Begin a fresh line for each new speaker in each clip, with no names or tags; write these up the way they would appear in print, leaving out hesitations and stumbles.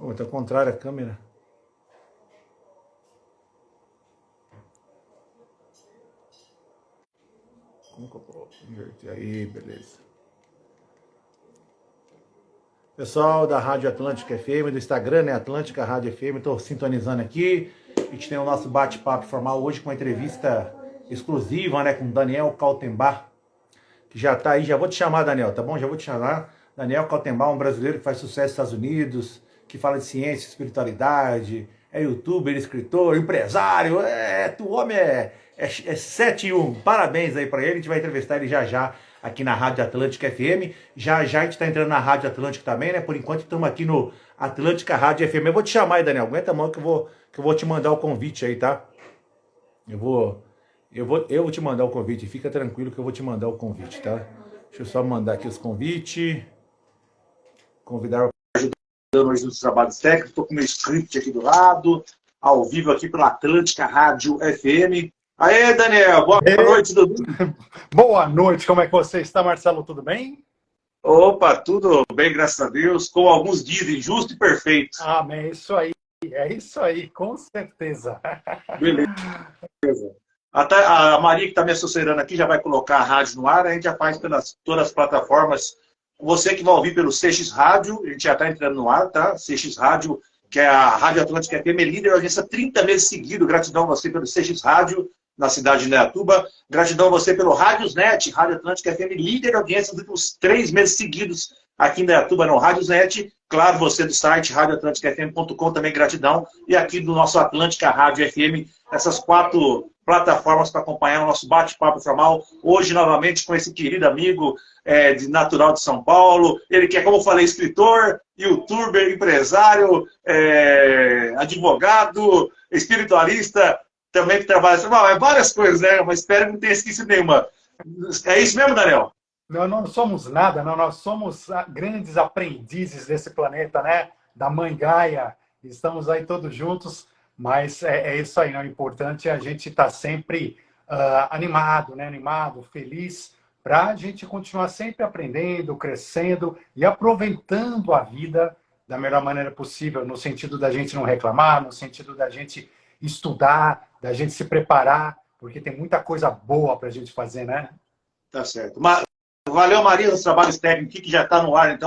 Oh, tá ao contrário a câmera. Como que eu vou inverter aí? Beleza. Pessoal da Rádio Atlântica FM, do Instagram, né? Atlântica Rádio FM, estou sintonizando aqui. A gente tem o nosso bate-papo formal hoje com uma entrevista exclusiva, né? Com Daniel Kaltenbach, que já está aí. Já vou te chamar, Daniel, tá bom? Já vou te chamar. Daniel Kaltenbach, um brasileiro que faz sucesso nos Estados Unidos, que fala de ciência, espiritualidade, é youtuber, escritor, empresário. O homem é 7 em 1. Parabéns aí para ele. A gente vai entrevistar ele já já aqui na Rádio Atlântica FM. Já já a gente está entrando na Rádio Atlântica também, né? Por enquanto estamos aqui no Atlântica Rádio FM. Eu vou te chamar aí, Daniel. Aguenta a mão que eu vou te mandar o convite aí, tá? Eu vou te mandar o convite. Fica tranquilo que eu vou te mandar o convite, tá? Deixa eu só mandar aqui os convites. Convidar ajudando hoje nos trabalhos técnicos. Estou com o meu script aqui do lado, ao vivo aqui pela Atlântica Rádio FM. Aê, Daniel, boa noite, Dudu.
Boa noite, como é que você está, Marcelo? Tudo bem?
Opa, tudo bem, graças a Deus. Como alguns dizem, justo e perfeito.
Amém, é isso aí, com certeza.
Beleza. Até a Maria, que está me assessorando aqui, já vai colocar a rádio no ar. A gente já faz pelas todas as plataformas. Você que vai ouvir pelo CX Rádio, a gente já está entrando no ar, tá? CX Rádio, que é a Rádio Atlântica FM, líder da audiência 30 meses seguidos. Gratidão a você pelo CX Rádio, na cidade de Indaiatuba. Gratidão a você pelo Rádiosnet, Rádio Atlântica FM, líder da audiência dos últimos 3 meses seguidos aqui em Indaiatuba, no Rádiosnet. Claro, você do site radioatlanticafm.com também gratidão. E aqui do nosso Atlântica Rádio FM, essas 4 plataformas para acompanhar o nosso bate-papo formal. Hoje, novamente, com esse querido amigo natural de São Paulo. Ele que é, como eu falei, escritor, youtuber, empresário, advogado, espiritualista, também que trabalha... várias coisas, né? Mas espero que não tenha esquecido nenhuma. É isso mesmo, Daniel?
Não somos nada, não, nós somos grandes aprendizes desse planeta, né? Da Mãe Gaia. Estamos aí todos juntos. Mas é isso aí, né? O importante é a gente estar sempre animado, né? Animado, feliz, para a gente continuar sempre aprendendo, crescendo e aproveitando a vida da melhor maneira possível, no sentido da gente não reclamar, no sentido da gente estudar, da gente se preparar, porque tem muita coisa boa para a gente fazer, né?
Tá certo. Valeu, Maria, dos trabalhos técnicos que já está no ar.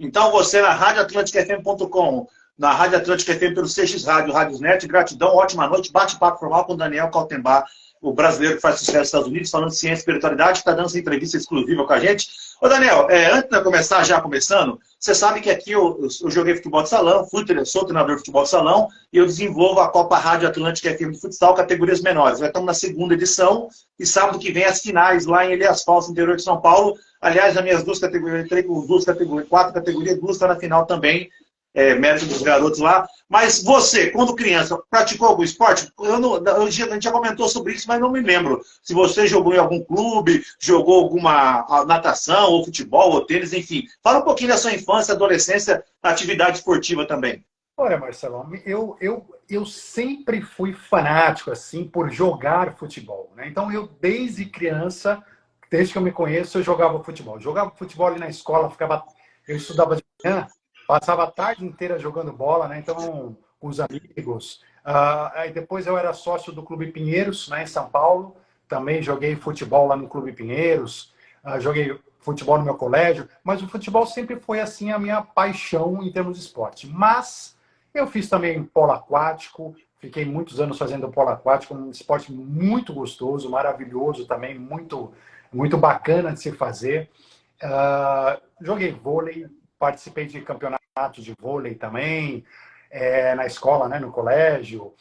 Então você na radioatlanticafm.com, na Rádio Atlântica FM pelo CX Rádio, Rádiosnet. Gratidão, ótima noite. Bate-papo formal com o Daniel Kaltenbach, o brasileiro que faz sucesso nos Estados Unidos, falando de ciência e espiritualidade, que está dando essa entrevista exclusiva com a gente. Ô, Daniel, antes de começar, já começando, você sabe que aqui eu joguei futebol de salão, sou treinador de futebol de salão, e eu desenvolvo a Copa Rádio Atlântica FM de futsal, categorias menores. Já estamos na 2ª edição, e sábado que vem as finais lá em Elias Falso, interior de São Paulo. Aliás, as minhas 2 categorias, eu entrei com 4 categorias, 2 estão na final também. Mérito dos garotos lá. Mas você, quando criança, praticou algum esporte? A gente já comentou sobre isso, mas não me lembro. Se você jogou em algum clube, jogou alguma natação, ou futebol, ou tênis, enfim. Fala um pouquinho da sua infância, adolescência, atividade esportiva também.
Olha, Marcelão, eu sempre fui fanático, assim, por jogar futebol, né? Então, eu, desde criança, desde que eu me conheço, eu jogava futebol. Jogava futebol ali na escola, eu estudava de manhã, passava a tarde inteira jogando bola, né? Então, com os amigos. Aí depois eu era sócio do Clube Pinheiros, né, em São Paulo. Também joguei futebol lá no Clube Pinheiros. Joguei futebol no meu colégio. Mas o futebol sempre foi, assim, a minha paixão em termos de esporte. Mas eu fiz também polo aquático. Fiquei muitos anos fazendo polo aquático. Um esporte muito gostoso, maravilhoso também. Muito, muito bacana de se fazer. Joguei vôlei. Participei de campeonatos de vôlei também, na escola, né, no colégio.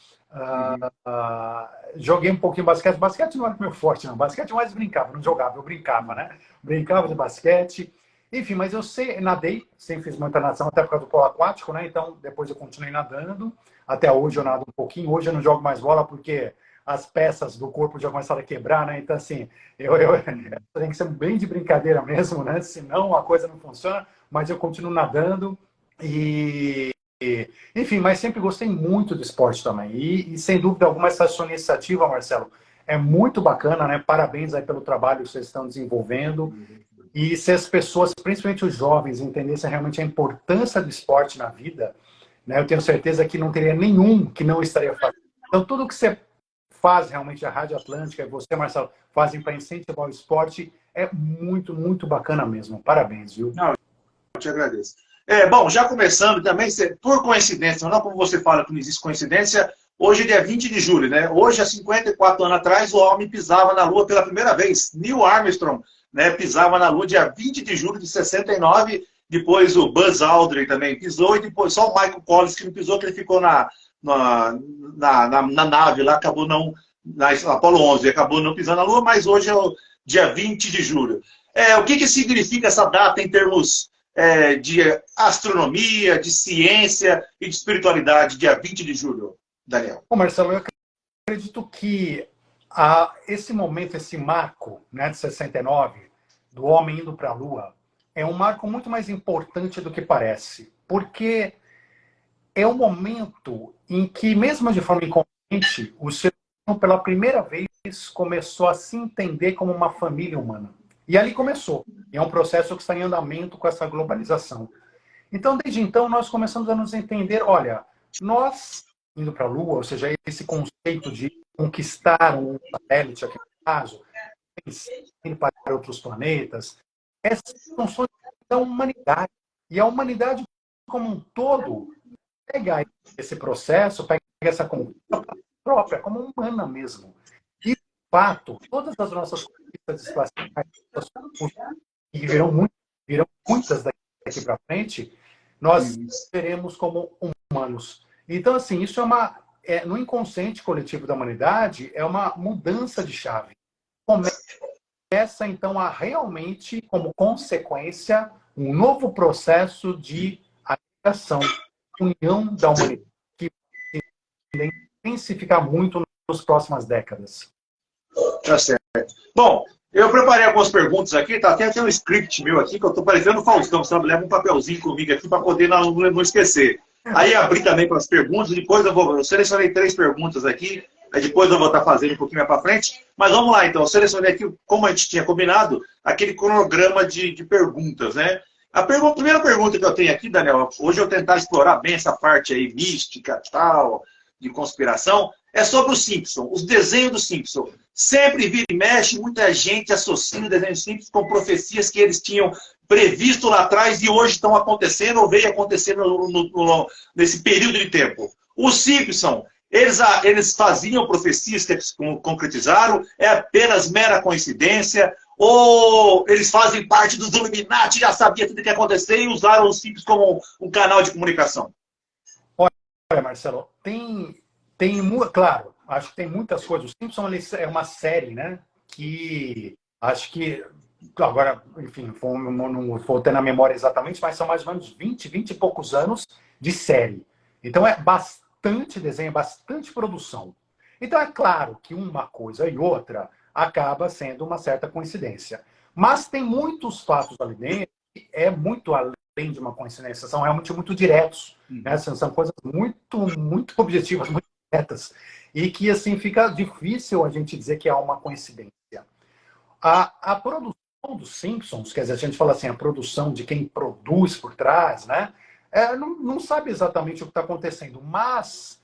Joguei um pouquinho de basquete. Basquete não era meu forte, não. Basquete eu mais brincava, não jogava, eu brincava, né? Brincava de basquete. Enfim, mas eu nadei, sempre fiz muita natação, até por causa do polo aquático, né? Então, depois eu continuei nadando. Até hoje eu nado um pouquinho. Hoje eu não jogo mais bola porque as peças do corpo já começaram a quebrar, né? Então, assim, eu tenho que ser bem de brincadeira mesmo, né? Senão a coisa não funciona. Mas eu continuo nadando enfim, mas sempre gostei muito do esporte também. E sem dúvida alguma, essa sua iniciativa, Marcelo, é muito bacana, né? Parabéns aí pelo trabalho que vocês estão desenvolvendo. E se as pessoas, principalmente os jovens, entendessem realmente a importância do esporte na vida, né? Eu tenho certeza que não teria nenhum que não estaria fazendo. Então, tudo que você faz realmente, a Rádio Atlântica e você, Marcelo, fazem para incentivar o esporte é muito, muito bacana mesmo. Parabéns, viu?
Não, eu te agradeço. Bom, já começando também, por coincidência, não como você fala que não existe coincidência, hoje é dia 20 de julho, né? Hoje, há 54 anos atrás, o homem pisava na Lua pela primeira vez. Neil Armstrong, né, pisava na Lua dia 20 de julho de 69, depois o Buzz Aldrin também pisou, e depois só o Michael Collins que não pisou, que ele ficou na nave lá, acabou não, na Apollo 11, acabou não pisando na Lua, mas hoje é o dia 20 de julho. O que significa essa data em termos de astronomia, de ciência e de espiritualidade, dia 20 de julho, Daniel?
Bom, Marcelo, eu acredito que esse momento, esse marco, né, de 69, do homem indo para a Lua, é um marco muito mais importante do que parece. Porque é um momento em que, mesmo de forma inconsciente, o ser humano, pela primeira vez, começou a se entender como uma família humana. E ali começou. E é um processo que está em andamento com essa globalização. Então, desde então, nós começamos a nos entender, olha, nós indo para a Lua, ou seja, esse conceito de conquistar um satélite, aqui no caso, ir para outros planetas, são sonhos da humanidade. E a humanidade, como um todo, pega esse processo, pega essa conquista própria, como humana mesmo. E, de fato, todas as nossas conquistas espaciais, que virão muitas daqui para frente, nós veremos como humanos. Então, assim, isso no inconsciente coletivo da humanidade, é uma mudança de chave. Começa, então, a realmente, como consequência, um novo processo de agregação, união da humanidade, que vai intensificar muito nas próximas décadas.
Tá certo. Bom, eu preparei algumas perguntas aqui, tá? Tem até um script meu aqui, que eu tô parecendo o Faustão, sabe? Leva um papelzinho comigo aqui para poder não esquecer. Aí abri também para as perguntas, depois eu selecionei 3 perguntas aqui, aí depois eu vou estar fazendo um pouquinho mais para frente. Mas vamos lá, então. Eu selecionei aqui, como a gente tinha combinado, aquele cronograma de perguntas, né? Primeira pergunta que eu tenho aqui, Daniel, hoje eu tentar explorar bem essa parte aí mística, tal, de conspiração, é sobre o Simpson, os desenhos do Simpson. Sempre vira e mexe, muita gente associa o desenho do Simpson com profecias que eles tinham previsto lá atrás e hoje estão acontecendo ou veio acontecendo nesse período de tempo. Os Simpson, eles faziam profecias que eles concretizaram, é apenas mera coincidência, ou eles fazem parte dos Illuminati, já sabia tudo o que ia acontecer e usaram os Simpsons como um canal de comunicação?
Olha, Marcelo, claro, acho que tem muitas coisas. Os Simpsons é uma série, né, que acho que, agora, enfim, não vou ter na memória exatamente, mas são mais ou menos 20 e poucos anos de série. Então é bastante desenho, bastante produção. Então é claro que uma coisa e outra acaba sendo uma certa coincidência. Mas tem muitos fatos ali dentro que é muito além de uma coincidência, são realmente muito diretos, né? São coisas muito, muito objetivas, muito diretas, e que assim fica difícil a gente dizer que há uma coincidência. A produção dos Simpsons, quer dizer, a gente fala assim, a produção de quem produz por trás, né? Não sabe exatamente o que está acontecendo, mas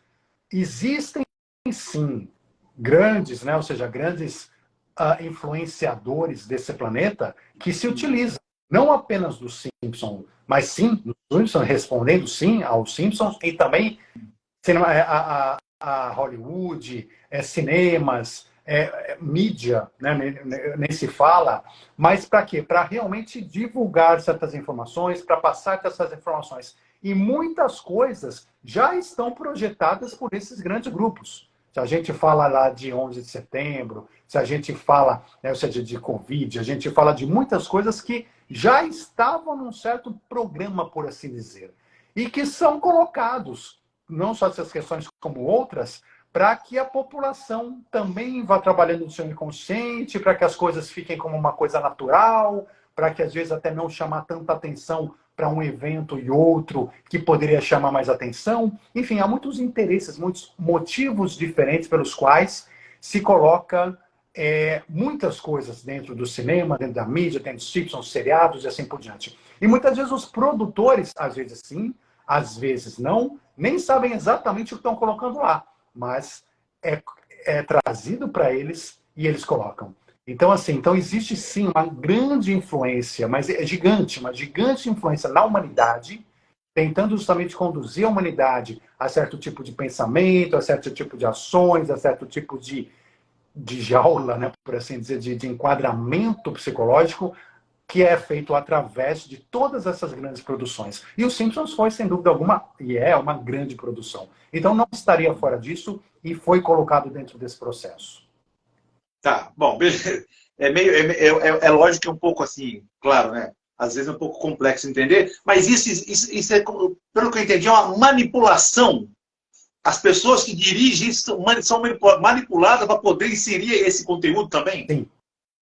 existem sim grandes, né? Ou seja, grandes influenciadores desse planeta que se utilizam não apenas do Simpsons, mas sim dos Simpsons, respondendo sim aos Simpsons, e também a Hollywood, cinemas, mídia, né, nem se fala, mas para quê? Para realmente divulgar certas informações, para passar essas informações. E muitas coisas já estão projetadas por esses grandes grupos. Se a gente fala lá de 11 de setembro, se a gente fala, né, ou seja, de Covid, a gente fala de muitas coisas que já estavam num certo programa, por assim dizer, e que são colocados, não só essas questões como outras, para que a população também vá trabalhando no seu inconsciente, para que as coisas fiquem como uma coisa natural, para que às vezes até não chamar tanta atenção para um evento e outro que poderia chamar mais atenção. Enfim, há muitos interesses, muitos motivos diferentes pelos quais se coloca muitas coisas dentro do cinema, dentro da mídia, dentro dos Simpsons, seriados e assim por diante. E muitas vezes os produtores, às vezes sim, às vezes não, nem sabem exatamente o que estão colocando lá, mas é trazido para eles e eles colocam. Então, assim, então existe sim uma grande influência, mas é gigante, uma gigante influência na humanidade, tentando justamente conduzir a humanidade a certo tipo de pensamento, a certo tipo de ações, a certo tipo de jaula, né, por assim dizer, de enquadramento psicológico, que é feito através de todas essas grandes produções. E os Simpsons foi, sem dúvida alguma, e é uma grande produção. Então não estaria fora disso e foi colocado dentro desse processo.
Tá, bom, beleza. É lógico que é um pouco assim, claro, né? Às vezes é um pouco complexo entender, mas isso é, pelo que eu entendi, é uma manipulação. As pessoas que dirigem isso são manipuladas para poder inserir esse conteúdo também?
Sim,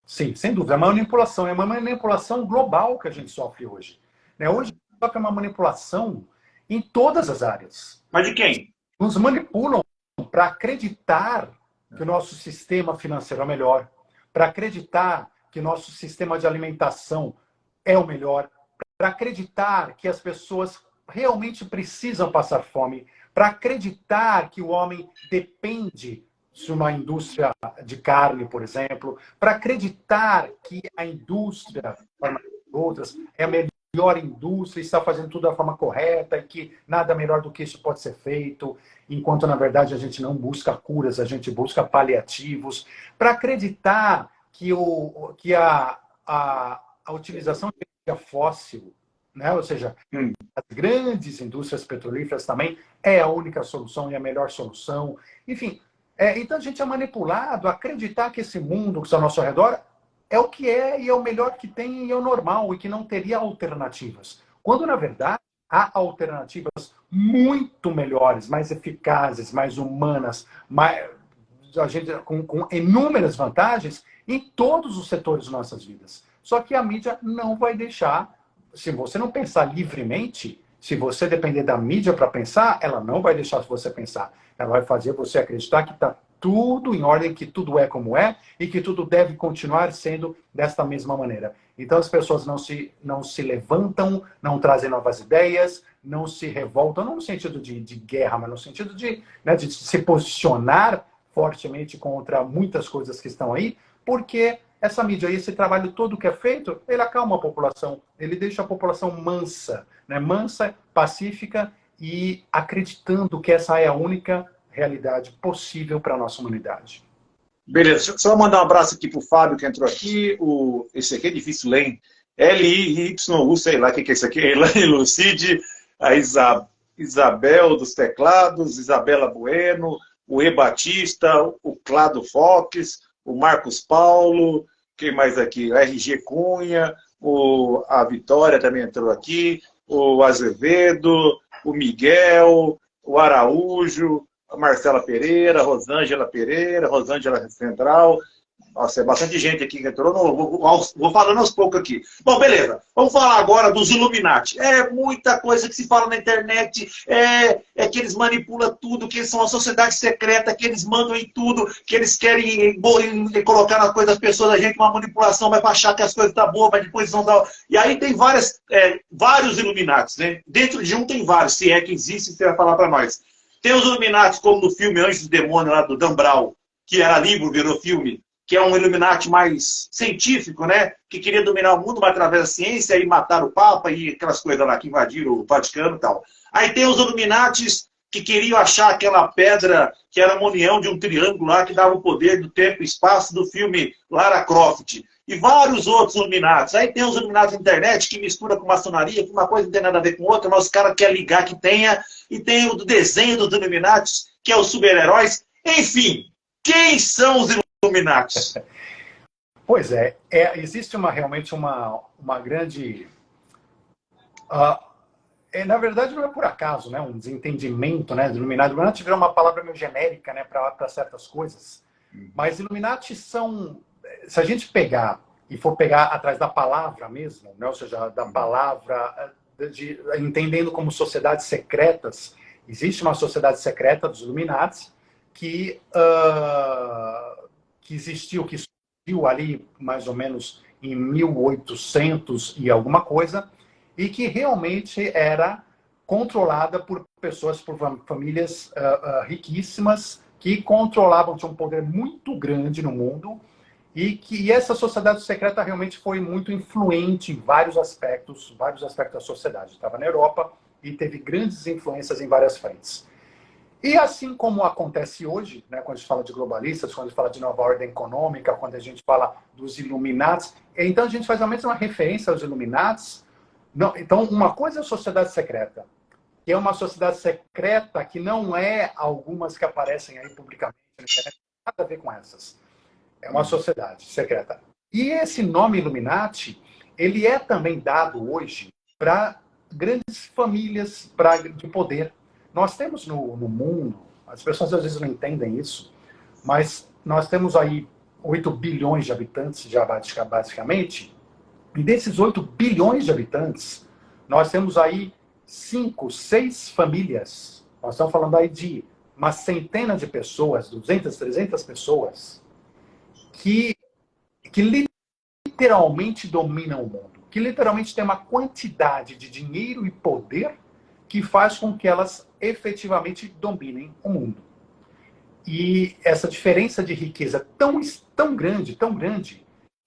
sim, sem dúvida. É uma manipulação global que a gente sofre hoje. Né? Hoje a gente sofre uma manipulação em todas as áreas.
Mas de quem?
Nos manipulam para acreditar que o nosso sistema financeiro é melhor, para acreditar que o nosso sistema de alimentação é o melhor, para acreditar que as pessoas realmente precisam passar fome, para acreditar que o homem depende de uma indústria de carne, por exemplo, para acreditar que a indústria, outras, é a melhor indústria, está fazendo tudo da forma correta e que nada melhor do que isso pode ser feito, enquanto, na verdade, a gente não busca curas, a gente busca paliativos, para acreditar que a utilização de energia fóssil, né? Ou seja, as grandes indústrias petrolíferas também é a única solução e a melhor solução. Enfim, então a gente é manipulado a acreditar que esse mundo que está ao nosso redor é o que é e é o melhor que tem e é o normal e que não teria alternativas. Quando, na verdade, há alternativas muito melhores, mais eficazes, mais humanas, com inúmeras vantagens em todos os setores de nossas vidas. Só que a mídia não vai deixar, se você não pensar livremente, se você depender da mídia para pensar, ela não vai deixar você pensar. Ela vai fazer você acreditar que está tudo em ordem, que tudo é como é e que tudo deve continuar sendo desta mesma maneira. Então as pessoas não se levantam, não trazem novas ideias, não se revoltam, não no sentido de guerra, mas no sentido de se posicionar fortemente contra muitas coisas que estão aí, porque essa mídia e esse trabalho todo que é feito, ele acalma a população, ele deixa a população mansa, né? Mansa, pacífica e acreditando que essa é a única realidade possível para a nossa humanidade.
Beleza, só mandar um abraço aqui para o Fábio que entrou aqui. Esse aqui é difícil ler, hein? L-I-Y-U, sei lá o que é isso aqui. Elaine Lucide, a Isabel dos teclados, Isabela Bueno, o E. Batista, o Clado Fox, o Marcos Paulo, quem mais aqui? O RG Cunha, a Vitória também entrou aqui, o Azevedo, o Miguel, o Araújo, a Marcela Pereira, Rosângela Pereira, Rosângela Central. Nossa, é bastante gente aqui que entrou. Vou falando aos poucos aqui. Bom, beleza. Vamos falar agora dos Illuminati. É muita coisa que se fala na internet. É que eles manipulam tudo, que eles são uma sociedade secreta, que eles mandam em tudo, que eles querem colocar na coisa das pessoas, a gente uma manipulação, vai achar que as coisas estão boas, mas depois vão dar. E aí tem vários Illuminati, né? Dentro de um tem vários, se é que existe, você vai falar para nós. Tem os Illuminati, como no filme Anjos do Demônio, lá do Dan Brown, que era livro, virou filme, que é um Illuminati mais científico, né? Que queria dominar o mundo, mas através da ciência, e matar o Papa e aquelas coisas lá que invadiram o Vaticano e tal. Aí tem os Illuminatis que queriam achar aquela pedra que era uma união de um triângulo lá, que dava o poder do tempo e espaço do filme Lara Croft. E vários outros Illuminatis. Aí tem os Illuminatis na internet que mistura com maçonaria, que uma coisa não tem nada a ver com outra, mas os caras querem ligar que tenha. E tem o do desenho dos Illuminatis, que é os super-heróis. Enfim, quem são os Illuminatis?
Pois existe realmente uma grande... na verdade, não é por acaso, né? Um desentendimento, né? Do Illuminati. Illuminati virou uma palavra meio genérica, né? Para certas coisas. Mas Illuminati são... Se a gente pegar e for pegar atrás da palavra mesmo, né? Ou seja, da palavra, entendendo como sociedades secretas, existe uma sociedade secreta dos Illuminati que existiu ali mais ou menos em 1800 e alguma coisa, e que realmente era controlada por pessoas, por famílias riquíssimas, que controlavam, tinham um poder muito grande no mundo, e que essa sociedade secreta realmente foi muito influente em vários aspectos da sociedade. Estava na Europa e teve grandes influências em várias frentes. E assim como acontece hoje, né, quando a gente fala de globalistas, quando a gente fala de nova ordem econômica, quando a gente fala dos Illuminatis, então a gente faz a mesma referência aos Illuminatis. Não, então, uma coisa é a sociedade secreta, que é uma sociedade secreta que não é algumas que aparecem aí publicamente na internet, nada a ver com essas. É uma sociedade secreta. E esse nome Illuminati, ele é também dado hoje para grandes famílias de poder. Nós temos no mundo, as pessoas às vezes não entendem isso, mas nós temos aí 8 bilhões de habitantes, já basicamente, e desses 8 bilhões de habitantes, nós temos aí 5, 6 famílias. Nós estamos falando aí de uma centena de pessoas, 200, 300 pessoas, que literalmente dominam o mundo, que literalmente tem uma quantidade de dinheiro e poder que faz com que elas efetivamente dominem o mundo. E essa diferença de riqueza tão grande,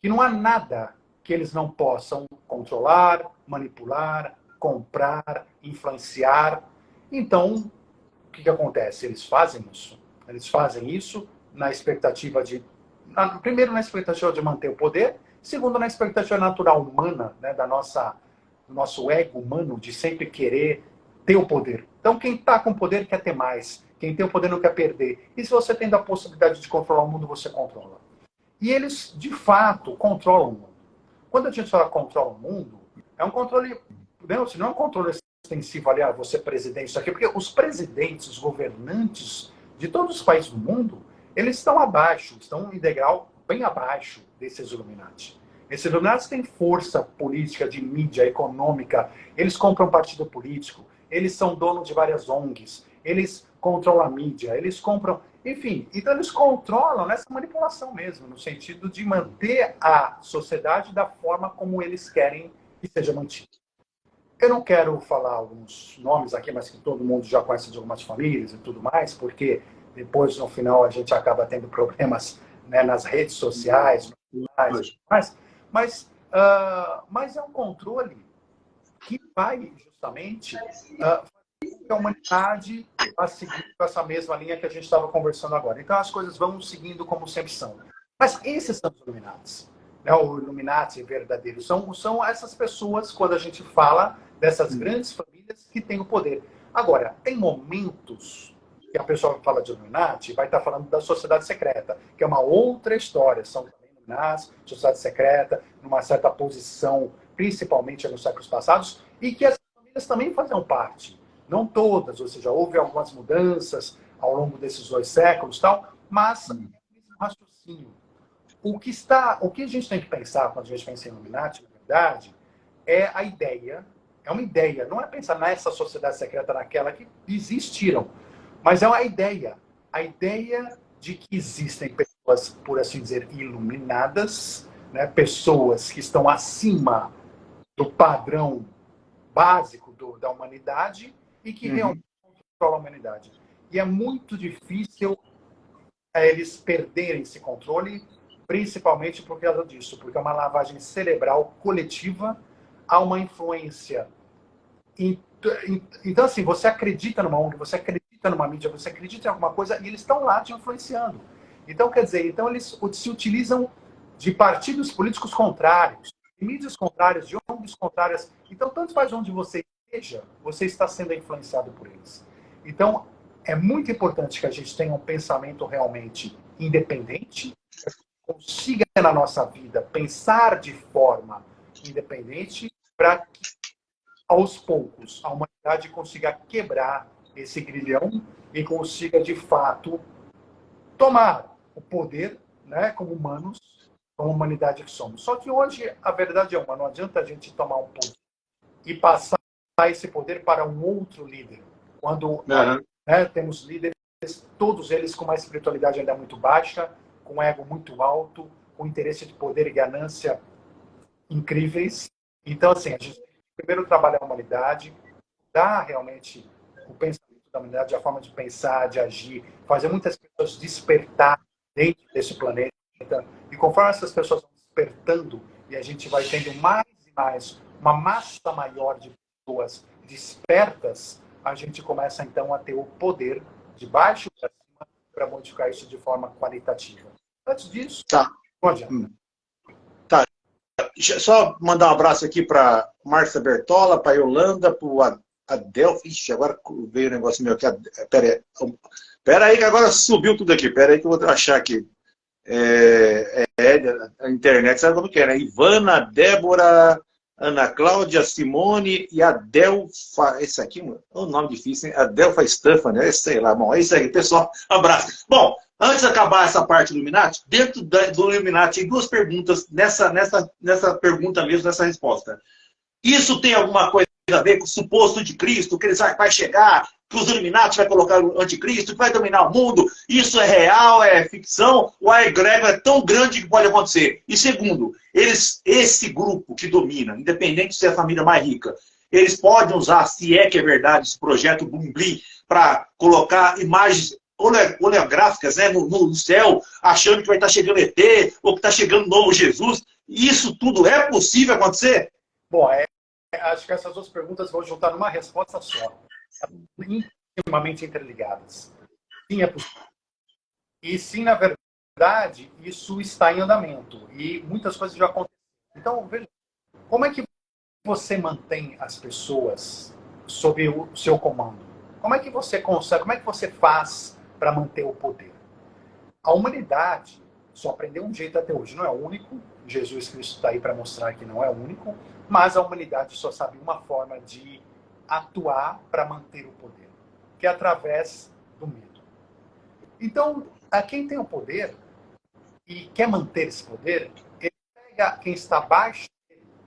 que não há nada que eles não possam controlar, manipular, comprar, influenciar. Então, o que acontece? Eles fazem isso. Eles fazem isso na expectativa de... Primeiro, na expectativa de manter o poder. Segundo, na expectativa natural humana, né, do nosso ego humano de sempre querer ter o poder. Então, quem está com poder quer ter mais. Quem tem o poder não quer perder. E se você tem a possibilidade de controlar o mundo, você controla. E eles, de fato, controlam o mundo. Quando a gente fala controla o mundo, é um controle... Não é um controle extensivo ali, você é presidente, isso aqui. Porque os presidentes, os governantes de todos os países do mundo, eles estão abaixo, estão em degrau bem abaixo desses Illuminati. Esses Illuminati têm força política, de mídia, econômica, eles compram partido político, eles são donos de várias ONGs, eles controlam a mídia, eles compram... Enfim, então eles controlam nessa manipulação mesmo, no sentido de manter a sociedade da forma como eles querem que seja mantida. Eu não quero falar alguns nomes aqui, mas que todo mundo já conhece de algumas famílias e tudo mais, porque depois, no final, a gente acaba tendo problemas, né, nas redes sociais, mas é um controle que vai justamente a humanidade a seguir essa mesma linha que a gente estava conversando agora. Então as coisas vão seguindo como sempre são. Mas esses são os Illuminati. Né? O Illuminati verdadeiro são essas pessoas, quando a gente fala dessas grandes famílias que têm o poder. Agora, tem momentos que a pessoa fala de Illuminati vai estar falando da sociedade secreta, que é uma outra história. São também Illuminati, sociedade secreta, numa certa posição, principalmente nos séculos passados, e que as famílias também faziam parte. Não todas, ou seja, houve algumas mudanças ao longo desses 2 séculos, tal, mas é o mesmo raciocínio. O que a gente tem que pensar quando a gente pensa em Illuminati, na verdade, é a ideia. É uma ideia, não é pensar nessa sociedade secreta, naquela que existiram, mas é uma ideia. A ideia de que existem pessoas, por assim dizer, iluminadas, né? Pessoas que estão acima do padrão básico da humanidade e que realmente controlam a humanidade. E é muito difícil eles perderem esse controle, principalmente por causa disso, porque é uma lavagem cerebral coletiva, há uma influência. Então, assim, você acredita numa ONG, você acredita numa mídia, você acredita em alguma coisa e eles estão lá te influenciando. Então, quer dizer, eles se utilizam de partidos políticos contrários, de mídias contrárias, de ONGs contrárias. Então, tanto faz onde você esteja, você está sendo influenciado por eles. Então, é muito importante que a gente tenha um pensamento realmente independente, consiga na nossa vida pensar de forma independente para que, aos poucos, a humanidade consiga quebrar esse grilhão e consiga, de fato, tomar o poder, né, como humanos, como humanidade que somos. Só que hoje a verdade é uma, não adianta a gente tomar um poder e passar esse poder para um outro líder. Quando temos líderes, todos eles com uma espiritualidade ainda muito baixa, com um ego muito alto, com interesse de poder e ganância incríveis. Então, assim, a gente tem que primeiro trabalhar a humanidade, mudar realmente o pensamento da humanidade, a forma de pensar, de agir, fazer muitas pessoas despertar dentro desse planeta. E conforme essas pessoas vão despertando e a gente vai tendo mais e mais, uma massa maior de pessoas despertas, a gente começa então a ter o poder de baixo para cima para modificar isso de forma qualitativa. Antes disso,
Tá.
não adianta.
Tá. Só mandar um abraço aqui para Márcia Bertola, para Yolanda, para o Adel. Ixi, agora veio o negócio meu aqui. Pera aí que agora subiu tudo aqui. Pera aí que eu vou achar aqui. A internet sabe como que é, né? Ivana, Débora, Ana Cláudia, Simone e Adelfa. Esse aqui, é um nome difícil, hein? Adelfa Stephanie, sei lá. Bom, é isso aí, pessoal. Abraço. Bom, antes de acabar essa parte do Illuminati, dentro do Illuminati, tem duas perguntas nessa pergunta mesmo, nessa resposta. Isso tem alguma coisa a ver com o suposto de Cristo, que ele vai chegar, que os Illuminati vai colocar o anticristo, que vai dominar o mundo? Isso é real, é ficção, ou a egrégora é tão grande que pode acontecer? E segundo, esse grupo que domina, independente de ser a família mais rica, eles podem usar, se é que é verdade, esse projeto Bumblim, para colocar imagens oleográficas, né, no céu, achando que vai estar chegando ET, ou que está chegando o novo Jesus? Isso tudo é possível acontecer?
Bom, acho que essas duas perguntas vão juntar numa resposta só. Intimamente interligadas. Sim, é possível. E sim, na verdade, isso está em andamento. E muitas coisas já aconteceram. Então, veja, como é que você mantém as pessoas sob o seu comando? Como é que você consegue, como é que você faz para manter o poder? A humanidade só aprendeu um jeito até hoje. Não é o único. Jesus Cristo está aí para mostrar que não é o único. Mas a humanidade só sabe uma forma de atuar para manter o poder, que é através do medo. Então, a quem tem o poder e quer manter esse poder, ele pega quem está abaixo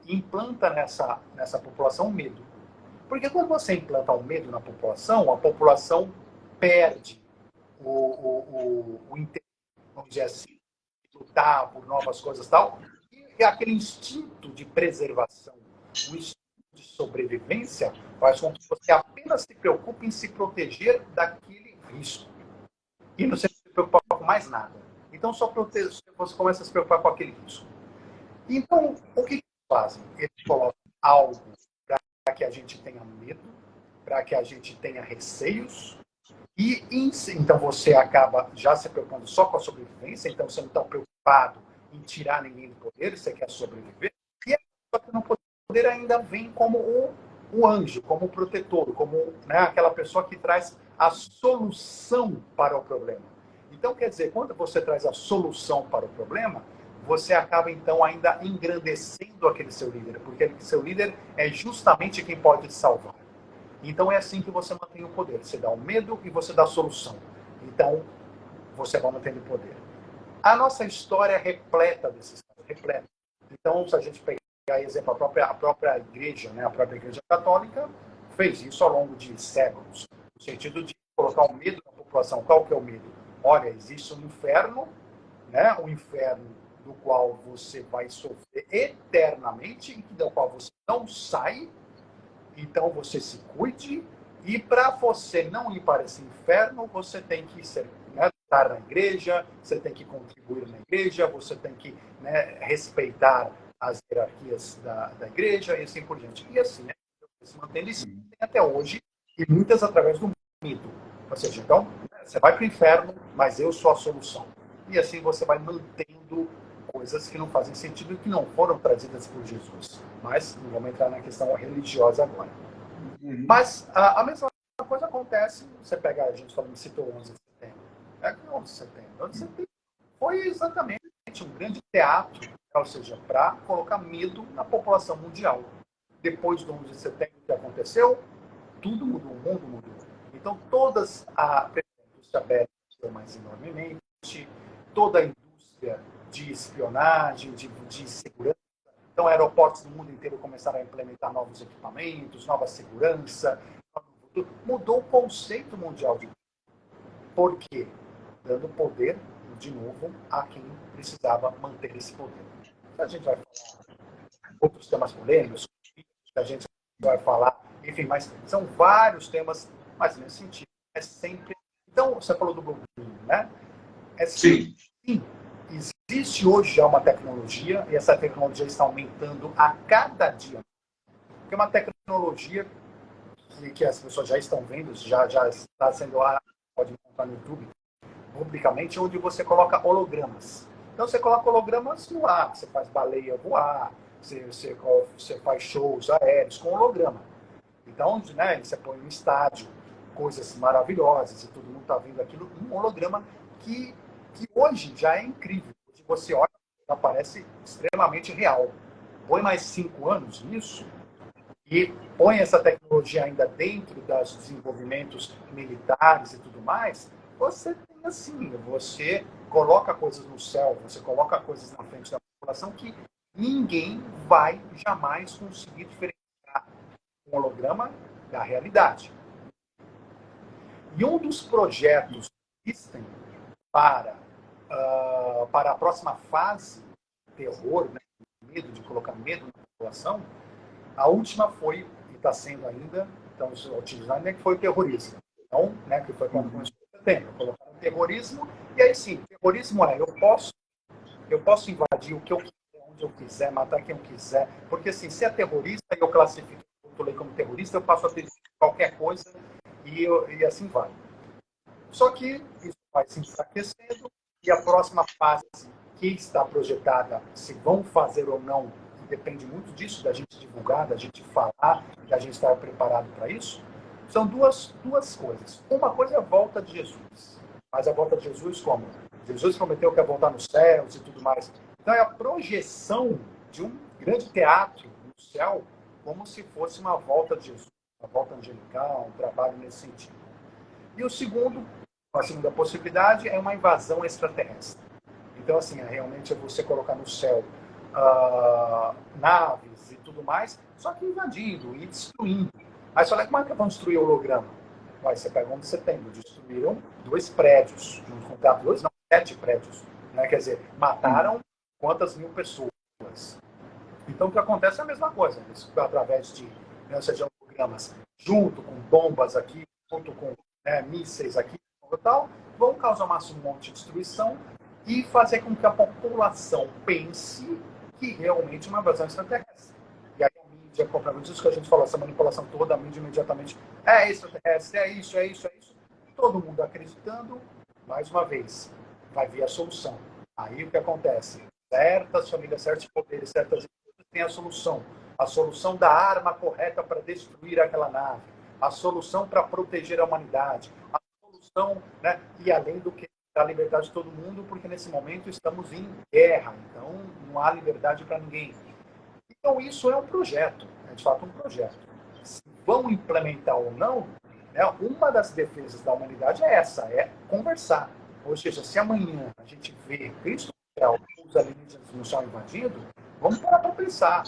e implanta nessa população o medo. Porque quando você implanta o medo na população, a população perde o interesse, vamos dizer assim, de lutar por novas coisas e tal, e aquele instinto de preservação, o instinto de sobrevivência, faz com que você apenas se preocupe em se proteger daquele risco. E não se preocupar com mais nada. Então, só você começa a se preocupar com aquele risco. Então, o que eles fazem? Eles colocam algo para que a gente tenha medo, para que a gente tenha receios, e então você acaba já se preocupando só com a sobrevivência, então você não está preocupado em tirar ninguém do poder, você quer sobreviver, e a pessoa que no poder ainda vem como o anjo, como o protetor, como, né, aquela pessoa que traz a solução para o problema. Então, quer dizer, quando você traz a solução para o problema, você acaba, então, ainda engrandecendo aquele seu líder, porque aquele seu líder é justamente quem pode te salvar. Então, é assim que você mantém o poder. Você dá o medo e você dá a solução. Então, você vai mantendo o poder. A nossa história é repleta desses casos, repleta. Então, se a gente pegar, exemplo, a própria igreja, né, a própria igreja católica fez isso ao longo de séculos, no sentido de colocar o medo na população. Qual que é o medo? Olha, existe um inferno, né, um inferno do qual você vai sofrer eternamente e do qual você não sai. Então, você se cuide. E para você não ir para esse inferno, você tem que ser, né, estar na igreja, você tem que contribuir na igreja, você tem que, né, respeitar as hierarquias da igreja e assim por diante. E assim, né, se mantendo isso até hoje, e muitas através do mito. Ou seja, então, você vai para o inferno, mas eu sou a solução. E assim você vai mantendo coisas que não fazem sentido e que não foram trazidas por Jesus. Mas não vamos entrar na questão religiosa agora. Mas a mesma coisa acontece, você pega, a gente falando, citou 11 de setembro. É que 11 de setembro. 11 de setembro foi exatamente um grande teatro, ou seja, para colocar medo na população mundial. Depois do 11 de setembro, o que aconteceu? Tudo mudou, o mundo mudou. Então, todas a indústria bélica cresceu mais enormemente, toda a indústria de espionagem, de segurança. Então, aeroportos do mundo inteiro começaram a implementar novos equipamentos, nova segurança. Mudou o conceito mundial de. Por quê? Dando poder, de novo, a quem precisava manter esse poder. A gente vai falar outros temas polêmicos, a gente vai falar enfim, mas são vários temas, mas nesse sentido, é sempre... Então, você falou do Bluebeam, né?
Sim.
Sim, existe hoje já uma tecnologia, e essa tecnologia está aumentando a cada dia. Porque é uma tecnologia que as pessoas já estão vendo, já está sendo, pode encontrar no YouTube, publicamente, onde você coloca hologramas. Então, você coloca hologramas no ar, você faz baleia voar, você faz shows aéreos com holograma. Então, né, você põe um estádio, coisas maravilhosas, e todo mundo está vendo aquilo, um holograma que hoje já é incrível. Hoje você olha, já parece extremamente real. Põe mais 5 anos nisso e põe essa tecnologia ainda dentro dos desenvolvimentos militares e tudo mais, você tem assim, você coloca coisas no céu, você coloca coisas na frente da população que ninguém vai jamais conseguir diferenciar um holograma da realidade. E um dos projetos que existem para a próxima fase, terror, né, medo, de colocar medo na população, a última foi, e está sendo ainda, então utilizando, que foi o terrorismo. Então, né, que foi quando começou o setembro, colocaram o terrorismo, e aí sim, terrorismo eu posso invadir o que eu quiser, onde eu quiser, matar quem eu quiser, porque assim, se é terrorista e eu classifico ele como terrorista, eu passo a ter qualquer coisa e assim vai. Só que isso vai se enfraquecendo e a próxima fase que está projetada, se vão fazer ou não, depende muito disso, da gente divulgar, da gente falar, da gente estar preparado para isso, são duas coisas. Uma coisa é a volta de Jesus. Mas a volta de Jesus como? Jesus prometeu que ia voltar nos céus e tudo mais. Então é a projeção de um grande teatro no céu como se fosse uma volta de Jesus, uma volta angelical, um trabalho nesse sentido. E a segunda possibilidade é uma invasão extraterrestre. Então, assim, realmente é você colocar no céu naves e tudo mais, só que invadindo e destruindo. Aí você fala, como é que vão destruir o holograma? Vai, você pega 11 de setembro, destruíram 2 prédios, junto com 2, não, 7 prédios. Né? Quer dizer, mataram quantas mil pessoas. Então, o que acontece é a mesma coisa. Eles, através de hologramas, junto com bombas aqui, junto com mísseis aqui, e tal, vão causar um monte de destruição e fazer com que a população pense que realmente é uma invasão extraterrestre. E aí a mídia, isso que a gente falou, essa manipulação toda, a mídia imediatamente é extraterrestre, é isso. Todo mundo acreditando, mais uma vez, vai vir a solução. Aí o que acontece? Certas famílias, certos poderes, certas empresas têm a solução da arma correta para destruir aquela nave, a solução para proteger a humanidade, a solução, né, e além do que da liberdade de todo mundo, porque nesse momento estamos em guerra, então não há liberdade para ninguém. Então isso é um projeto, é de fato um projeto. Se vão implementar ou não, né, uma das defesas da humanidade é essa, é conversar. Ou seja, se amanhã a gente vê Cristo no céu, os alienígenas no céu invadindo, vamos parar para pensar.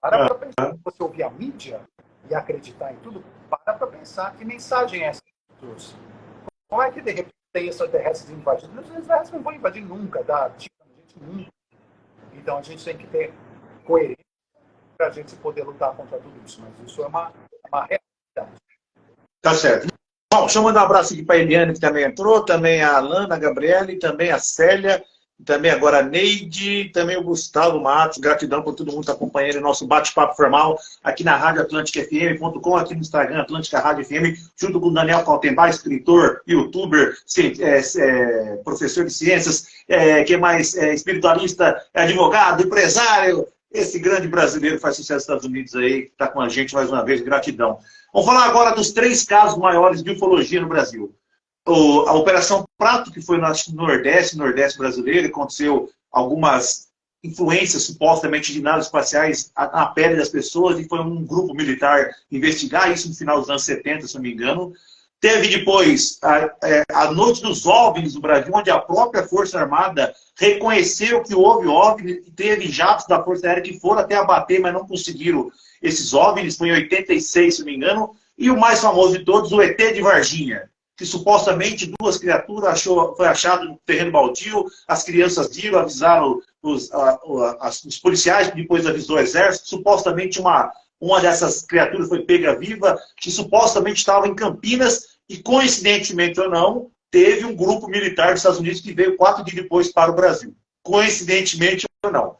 Para pensar. Se você ouvir a mídia e acreditar em tudo, para pensar que mensagem é essa que trouxe. Como é que de repente tem extraterrestres invadindo? Os extraterrestres não vão invadir nunca, a gente nunca. Então a gente tem que ter coerência para a gente poder lutar contra tudo isso. Mas isso é uma realidade.
Tá certo. Bom, deixa eu mandar um abraço aqui para a Eliane, que também entrou, também a Alana, a Gabriele, também a Célia, também agora a Neide, também o Gustavo Matos. Gratidão por todo mundo que está acompanhando o nosso bate-papo formal aqui na Rádio Atlântica FM.com, aqui no Instagram Atlântica Rádio FM, junto com o Daniel Kaltenbach, escritor, youtuber, professor de ciências, que é mais espiritualista, advogado, empresário. Esse grande brasileiro faz sucesso nos Estados Unidos aí, que está com a gente mais uma vez. Gratidão. Vamos falar agora dos 3 casos maiores de ufologia no Brasil. A Operação Prato, que foi no Nordeste brasileiro, aconteceu algumas influências supostamente de naves espaciais na pele das pessoas, e foi um grupo militar investigar isso no final dos anos 70, se não me engano. Teve depois a Noite dos OVNIs no Brasil, onde a própria Força Armada reconheceu que houve OVNI, e teve jatos da Força Aérea que foram até abater, mas não conseguiram esses OVNIs, foi em 86, se não me engano. E o mais famoso de todos, o ET de Varginha, que supostamente 2 criaturas foi achado no terreno baldio, as crianças viram, avisaram os policiais, depois avisou o exército, supostamente uma uma dessas criaturas foi pega viva, que supostamente estava em Campinas, e coincidentemente ou não, teve um grupo militar dos Estados Unidos que veio 4 dias depois para o Brasil. Coincidentemente ou não.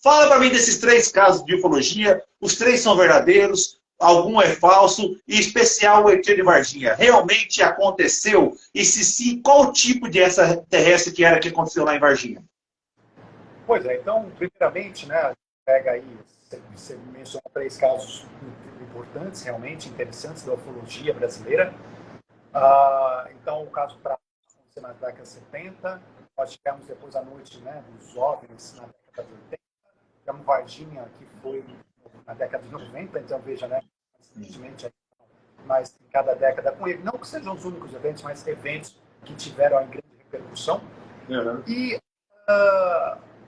Fala para mim desses 3 casos de ufologia, os 3 são verdadeiros, algum é falso, e em especial o ET de Varginha. Realmente aconteceu? E se sim, qual tipo de extraterrestre que era que aconteceu lá em Varginha?
Pois é, então, primeiramente, né, a gente pega aí, você mencionou 3 casos importantes, realmente interessantes da ufologia brasileira. Então, o caso para aconteceu na década de 70, nós tivemos depois a noite, né, dos OVNIs na década de 80, tivemos Varginha, que foi na década de 90, então veja, né, recentemente, mas em cada década com ele, não que sejam os únicos eventos, mas eventos que tiveram a grande repercussão.
Uhum.
E,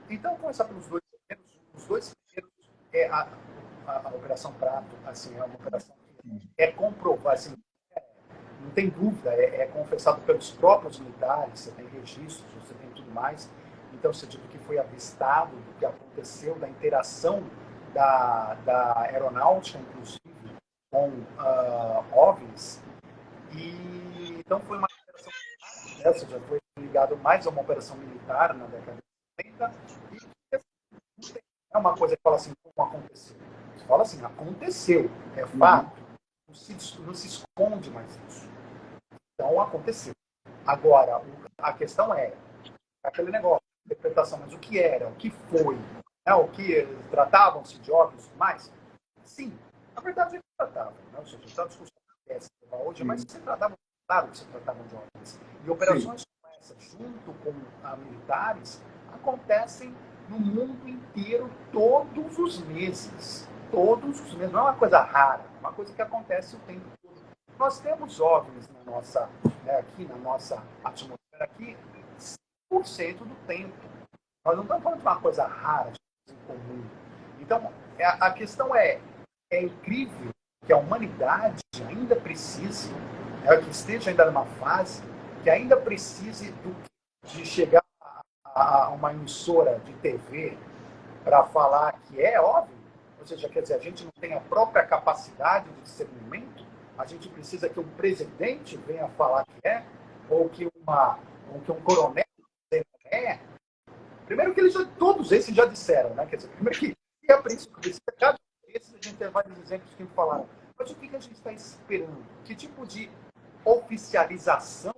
então, começar pelos 2 primeiros. Os 2 primeiros é a Operação Prato, assim, é uma operação que é comprovada, assim, não tem dúvida, é confessado pelos próprios militares, você tem registros, você tem tudo mais. Então, você diz que foi avistado, do que aconteceu, da interação da aeronáutica, inclusive, com OVNIs. E, então, foi uma operação, né, ou seja, foi ligado mais a uma operação militar na década de 70. E não é uma coisa que fala assim, como aconteceu. Você fala assim, aconteceu, é fato. Não se esconde mais isso. Então, aconteceu. Agora, a questão é aquele negócio, interpretação, mas o que era, o que foi, né? O que tratavam-se de óbvios mais? Sim, na verdade, eles tratavam. Né? Ou seja, a discussão que hoje, mas se tratavam, claro que se tratavam de óbvios. E operações como essa, junto com militares, acontecem no mundo inteiro todos os meses. Todos os meses. Não é uma coisa rara, é uma coisa que acontece o tempo todo. Nós temos OVNIs na nossa, né, aqui na nossa atmosfera, aqui, 100% do tempo. Nós não estamos falando de uma coisa rara, de coisa incomum. Então, a questão é incrível que a humanidade ainda precise, que esteja ainda numa fase, que ainda precise de chegar a uma emissora de TV para falar que é óbvio. Ou seja, quer dizer, a gente não tem a própria capacidade de discernimento, a gente precisa que um presidente venha falar que é, ou que um coronel é. Primeiro que todos esses já disseram, né? Quer dizer, primeiro que é princípio, cada desses a gente tem vários exemplos que falaram. Mas o que a gente está esperando? Que tipo de oficialização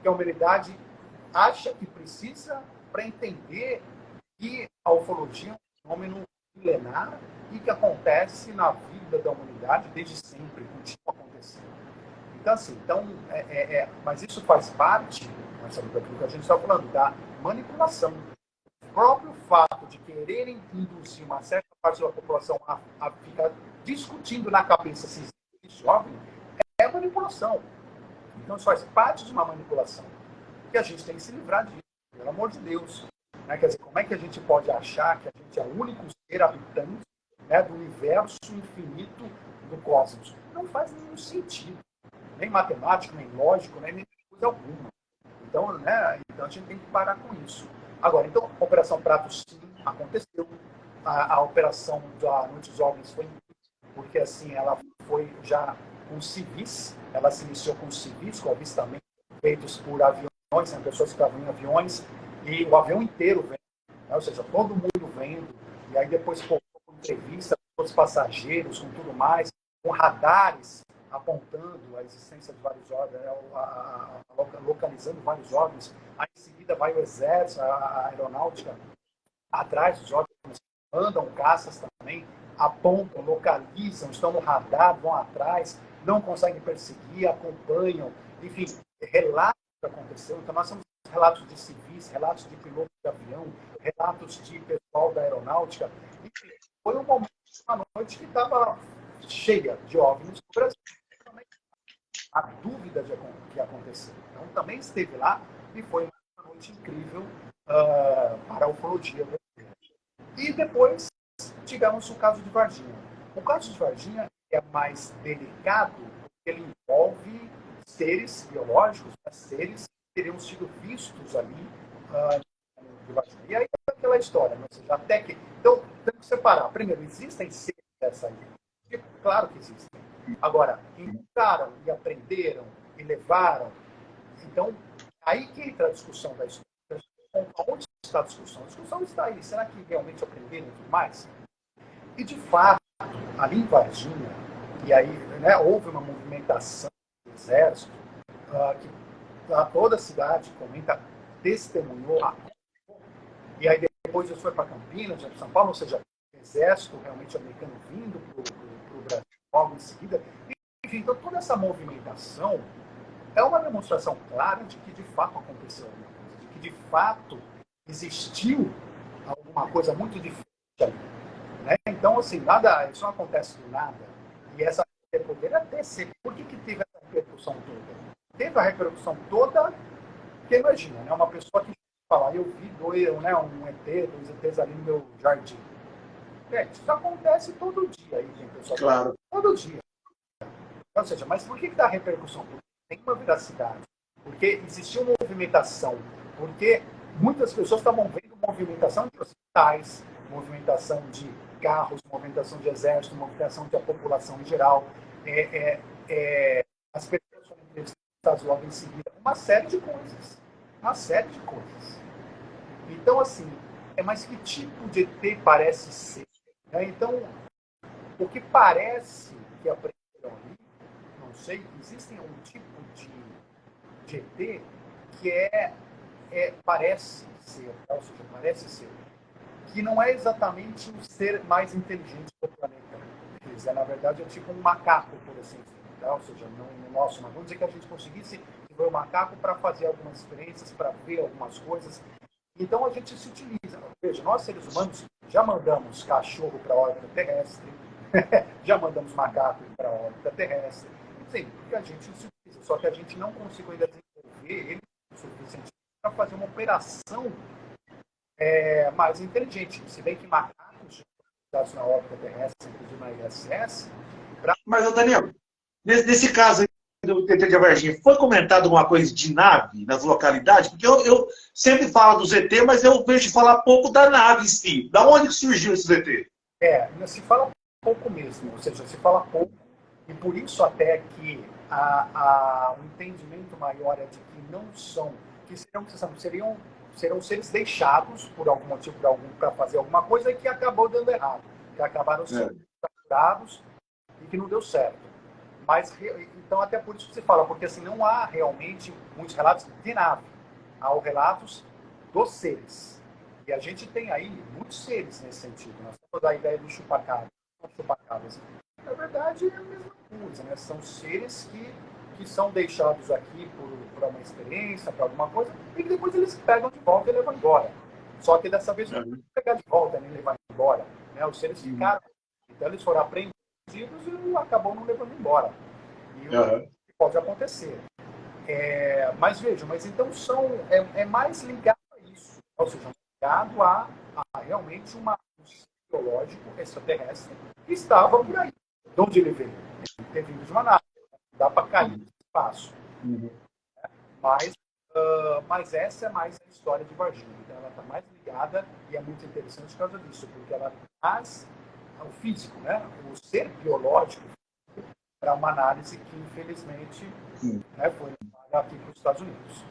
que a humanidade acha que precisa para entender que a ufologia é um fenômeno milenar e que acontece na vida da humanidade desde sempre, continua acontecendo. Então, assim, mas isso faz parte, daquilo que a gente está falando, da manipulação. O próprio fato de quererem induzir uma certa parte da população a ficar discutindo na cabeça se existe jovem é manipulação. Então, isso faz parte de uma manipulação. Que a gente tem que se livrar disso, pelo amor de Deus. Né? Quer dizer, como é que a gente pode achar que a gente é o único ser habitante, né, do universo infinito do cosmos? Não faz nenhum sentido. Nem matemático, nem lógico, nem coisa alguma. Então, né, então a gente tem que parar com isso. Agora, então, a Operação Prato sim aconteceu. A operação da Noite dos OVNIs foi porque assim ela foi já com civis, ela se iniciou com civis, com avistamento feitos por aviões, né, pessoas que estavam em aviões, e o avião inteiro vendo, né, ou seja, todo mundo vendo, e aí depois com entrevista com os passageiros, com tudo mais, com radares apontando a existência de vários OVNIs, localizando vários OVNIs. Aí em seguida vai o exército, a aeronáutica atrás dos OVNIs, mandam caças também, apontam, localizam, estão no radar, vão atrás, não conseguem perseguir, acompanham, enfim, relatos que aconteceu. Então nós temos relatos de civis, relatos de pilotos de avião, relatos de pessoal da aeronáutica. Enfim, foi um momento, uma noite que estava cheia de OVNIs no Brasil. A dúvida de que aconteceu. Então, também esteve lá e foi uma noite incrível para a ufologia brasileira. E depois tivemos o caso de Varginha. O caso de Varginha é mais delicado porque ele envolve seres biológicos, né, seres que teriam sido vistos ali de Varginha. E aí é aquela história, né? Ou seja, até que... Então, temos que separar. Primeiro, existem seres dessa aí, Claro que existem. Agora, entraram e aprenderam e levaram. Então, aí que entra a discussão da história. Onde está a discussão? A discussão está aí. Será que realmente aprenderam e tudo mais? E, de fato, ali em Varginha, e aí, né, houve uma movimentação do Exército, que toda a cidade comenta, testemunhou, e aí depois isso foi para Campinas, para São Paulo, ou seja, o Exército realmente americano vindo para o Brasil logo em seguida. Enfim, então toda essa movimentação é uma demonstração clara de que de fato aconteceu alguma coisa, de que de fato existiu alguma coisa muito diferente ali. Né? Então, assim, isso não acontece do nada. E essa poderia até ser. Por que teve essa repercussão toda? Teve a repercussão toda, porque imagina, né, uma pessoa que fala, eu vi um ET, dois ETs ali no meu jardim. Gente, isso acontece todo dia aí, tem pessoa
Claro.
Todo dia. Ou seja, mas por que dá repercussão? Porque tem uma veracidade. Porque existiu uma movimentação. Porque muitas pessoas estavam vendo movimentação de hospitais, movimentação de carros, movimentação de exército, movimentação da população em geral. As pessoas foram entrevistadas logo em seguida. Uma série de coisas. Uma série de coisas. Então, assim, mas que tipo de ET parece ser? Então, o que parece que aprenderam ali, não sei, existem um tipo de ET que parece ser, ou seja, parece ser, que não é exatamente o ser mais inteligente do planeta. Na verdade, é tipo um macaco, por assim dizer. Tá? Ou seja, não vamos dizer que a gente conseguisse desenvolver um macaco para fazer algumas experiências, para ver algumas coisas. Então, a gente se utiliza. Veja, nós, seres humanos, já mandamos cachorro para a órbita terrestre, já mandamos macaco para a órbita terrestre. Sim, porque a gente se utiliza. Só que a gente não conseguiu ainda desenvolver ele o suficiente para fazer uma operação mais inteligente. Se bem que macacos usados na órbita terrestre, inclusive na ISS...
Mas, Daniel, nesse caso aí do ET de Varginha, foi comentado alguma coisa de nave nas localidades? Porque eu sempre falo dos ET, mas eu vejo falar pouco da nave em si. Da onde surgiu esse ET?
Se fala pouco mesmo, ou seja, se fala pouco, e por isso até que o entendimento maior é de que não são, que serão seres deixados por algum motivo, para fazer alguma coisa e que acabou dando errado, que acabaram sendo capturados e que não deu certo. Mas, então, até por isso que se fala, porque assim, não há realmente muitos relatos de nave, há relatos dos seres. E a gente tem aí muitos seres nesse sentido. Nós temos a ideia do chupacabra. Na verdade, é a mesma coisa, né? São seres que são deixados aqui por uma experiência, por alguma coisa, e que depois eles pegam de volta e levam embora. Só que dessa vez não é pegar de volta nem levar embora. Né? Os seres ficaram. Então eles foram apreendidos e acabou não levando embora. E o que pode acontecer. Mas vejam, então é mais ligado a isso. Ou seja, ligado a realmente um biológico extraterrestre que estava por aí. De onde ele veio? Ele ter vindo de uma nave. Dá para cair no espaço. Mas essa é mais a história de Varginha. Então ela está mais ligada e é muito interessante por causa disso, porque ela traz o físico, né? O ser biológico para uma análise que, infelizmente, foi levada aqui para os Estados Unidos.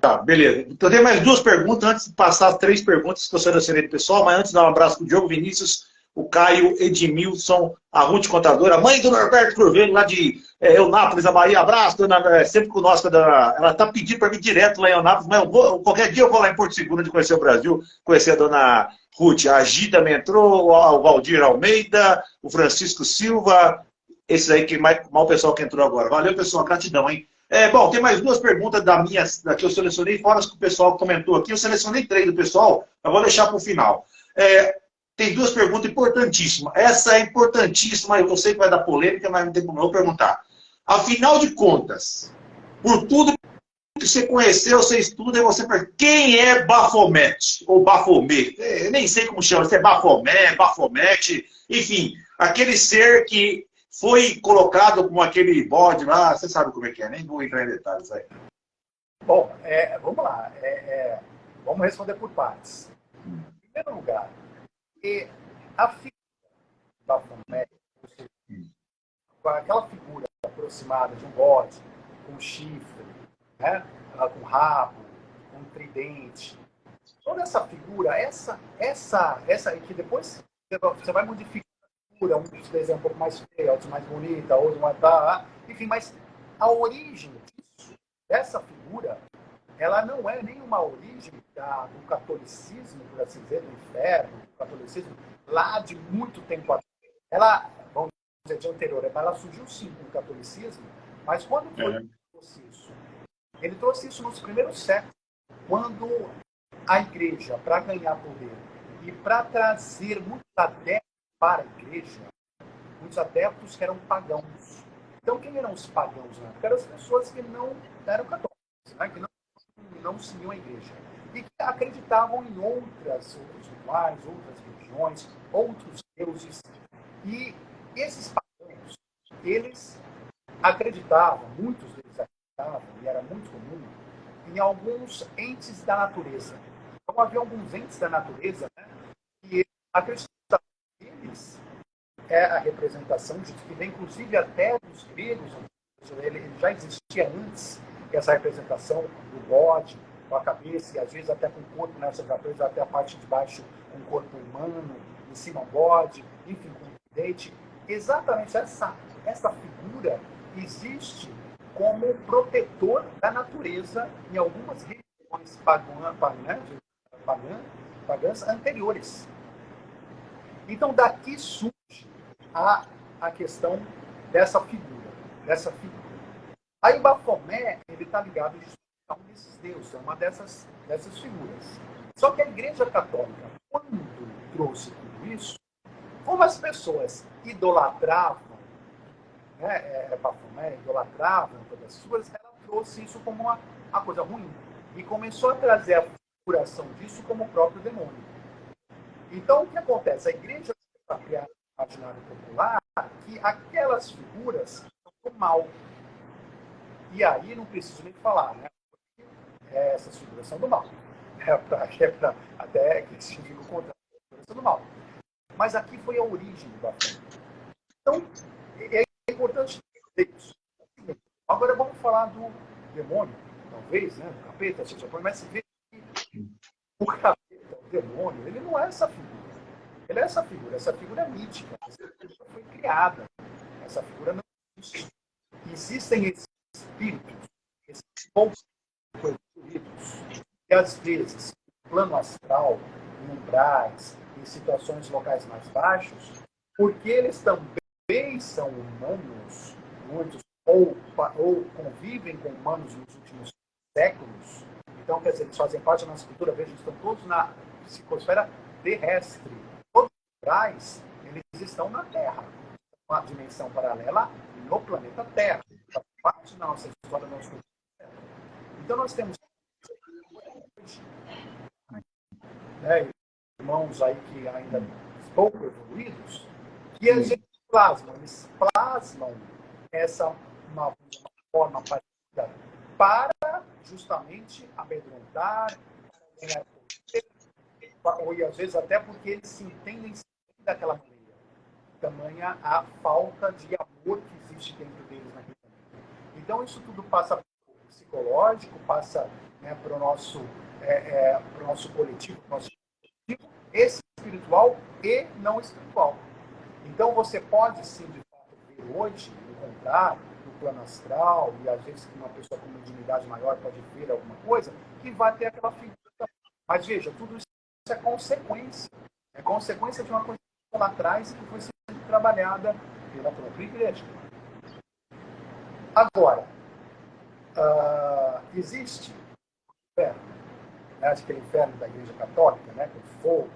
Tá, beleza. Então tem mais duas perguntas, antes de passar as três perguntas que eu selecionei do pessoal, mas antes de dar um abraço para o Diogo Vinícius, o Caio Edmilson, a Ruth Contadora, a mãe do Norberto Curvelo, lá de Eunápolis, a Bahia. Abraço, dona, sempre conosco. Ela está pedindo para mim direto lá em Eunápolis, mas qualquer dia eu vou lá em Porto Seguro de conhecer o Brasil, conhecer a dona Ruth. A Gi também entrou, o Valdir Almeida, o Francisco Silva, esses aí que mais o pessoal que entrou agora. Valeu, pessoal, gratidão, hein? Bom, tem mais duas perguntas da que eu selecionei, fora as que o pessoal comentou aqui. Eu selecionei três do pessoal, eu vou deixar para o final. Tem duas perguntas importantíssimas. Essa é importantíssima, eu sei que vai dar polêmica, mas não tem como eu perguntar. Afinal de contas, por tudo que você conheceu, você estuda, e você pergunta, quem é Baphomet? Ou Baphomet? Eu nem sei como chama, se é Baphomet, Baphomet, enfim, aquele ser que foi colocado como aquele bode lá, você sabe como é que é, nem vou entrar em detalhes aí.
Bom, vamos lá. Vamos responder por partes. Em primeiro lugar, a figura da Baphomet, aquela figura aproximada de um bode, com chifre, né? Com rabo, com tridente. Toda essa figura, essa que depois você vai modificar a figura, uns desenhos um pouco mais feio, outros mais bonita, outros mais... Enfim, mas a origem disso, dessa figura, ela não é nenhuma origem do catolicismo, por assim dizer, do inferno, do catolicismo, lá de muito tempo atrás. Ela, vamos dizer, de anterior, ela surgiu sim com o catolicismo, mas quando foi que ele trouxe isso? Ele trouxe isso nos primeiros séculos, quando a igreja, para ganhar poder e para trazer muitos adeptos para a igreja, muitos adeptos que eram pagãos. Então, quem eram os pagãos? Né? Eram as pessoas que não eram católicas, né? Que não seguiam a igreja. E que acreditavam em outros rituais, outras religiões, outros deuses. E esses pagãos, eles acreditavam, muitos deles acreditavam, e era muito comum, em alguns entes da natureza. Então, havia alguns entes da natureza, né, que acreditavam que eles é a representação de que vem, inclusive, até dos gregos. Ele já existia antes essa representação do bode, com a cabeça, e às vezes até com o corpo nessas naturezas, até a parte de baixo com o corpo humano, em cima um bode, enfim, com um dente. Exatamente essa figura existe como protetor da natureza em algumas religiões pagãs anteriores. Então, daqui surge a questão dessa figura. Aí o Baphomet, ele está ligado a um desses deuses, é uma dessas figuras. Só que a Igreja Católica, quando trouxe tudo isso, como as pessoas idolatravam, né, Baphomet, idolatravam todas as figuras, ela trouxe isso como uma coisa ruim. E começou a trazer a figuração disso como o próprio demônio. Então, o que acontece? A Igreja está criando no imaginário popular que aquelas figuras são do mal. E aí não preciso nem falar, né? Essas figuras são do mal. Até que significa o contrário, figuras são do mal. Mas aqui foi a origem do Baphomet. Então, é importante entender isso. Agora vamos falar do demônio, talvez, né? Do capeta, mas se vê que o capeta, o demônio, ele não é essa figura. Ele é essa figura. Essa figura é mítica. Essa figura foi criada. Essa figura não existe. Existem esses espíritos, esses poucos espíritos, que às vezes, no plano astral, em umbrais, em situações locais mais baixos, porque eles também são humanos, muitos, ou convivem com humanos nos últimos séculos. Então, quer dizer, eles fazem parte da nossa cultura, veja, estão todos na psicosfera terrestre. Todos os umbrais, eles estão na Terra, uma dimensão paralela no planeta Terra. Parte da nossa história, da nossa cultura. Então, nós temos irmãos aí que ainda pouco evoluídos, e a gente eles plasmam uma forma parecida para justamente amedrontar, ganhar poder, ou às vezes até porque eles se entendem daquela maneira. Tamanha a falta de amor que existe dentro deles naquele momento. Então, isso tudo passa para o psicológico, passa, né, para o nosso coletivo, espiritual e não espiritual. Então, você pode, sim, de fato, ver hoje, encontrar no plano astral, e às vezes uma pessoa com uma mediunidade maior pode ver alguma coisa, que vai ter aquela figura. Mas, veja, tudo isso é consequência. É consequência de uma coisa lá atrás que foi sendo trabalhada pela própria igreja. Agora, existe o inferno, né? Aquele inferno da Igreja Católica, né? Com fogo,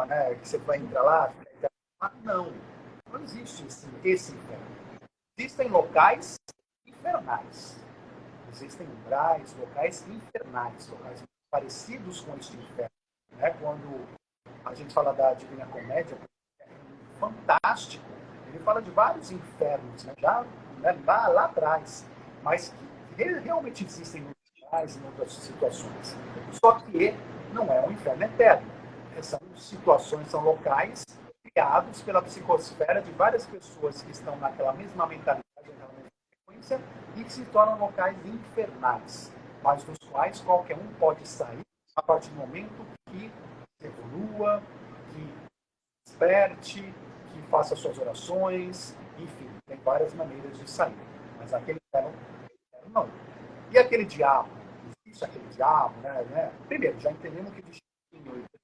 né? Que você vai entrar lá, não existe esse inferno. Existem locais infernais. Existem umbrais, locais infernais, locais parecidos com este inferno. Né? Quando a gente fala da Divina Comédia, é fantástico. Ele fala de vários infernos, né? Já, né? lá atrás, mas que realmente existem em outras situações. Só que não é um inferno eterno. São situações, são locais que criados pela psicosfera de várias pessoas que estão naquela mesma mentalidade, naquela mesma frequência, e que se tornam locais infernais, mas dos quais qualquer um pode sair a partir do momento que evolua, que desperte, que faça suas orações, enfim, tem várias maneiras de sair. Mas aquele inferno não. E aquele diabo? Existe aquele diabo, né? Primeiro, já entendemos que de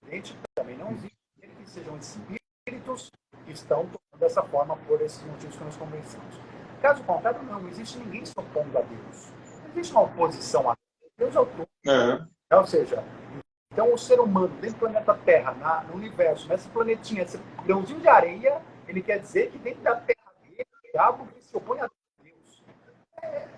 evidente também não existe que sejam espíritos que estão tomando dessa forma por esses motivos que nós conversamos. Caso contrário, não existe ninguém se opondo a Deus. Não existe uma oposição a Deus. Deus é o todo. Ou seja, então o ser humano dentro do planeta Terra, no universo, nesse planetinha, esse grãozinho de areia, ele quer dizer que dentro da Terra dele, o diabo que se opõe a Deus. É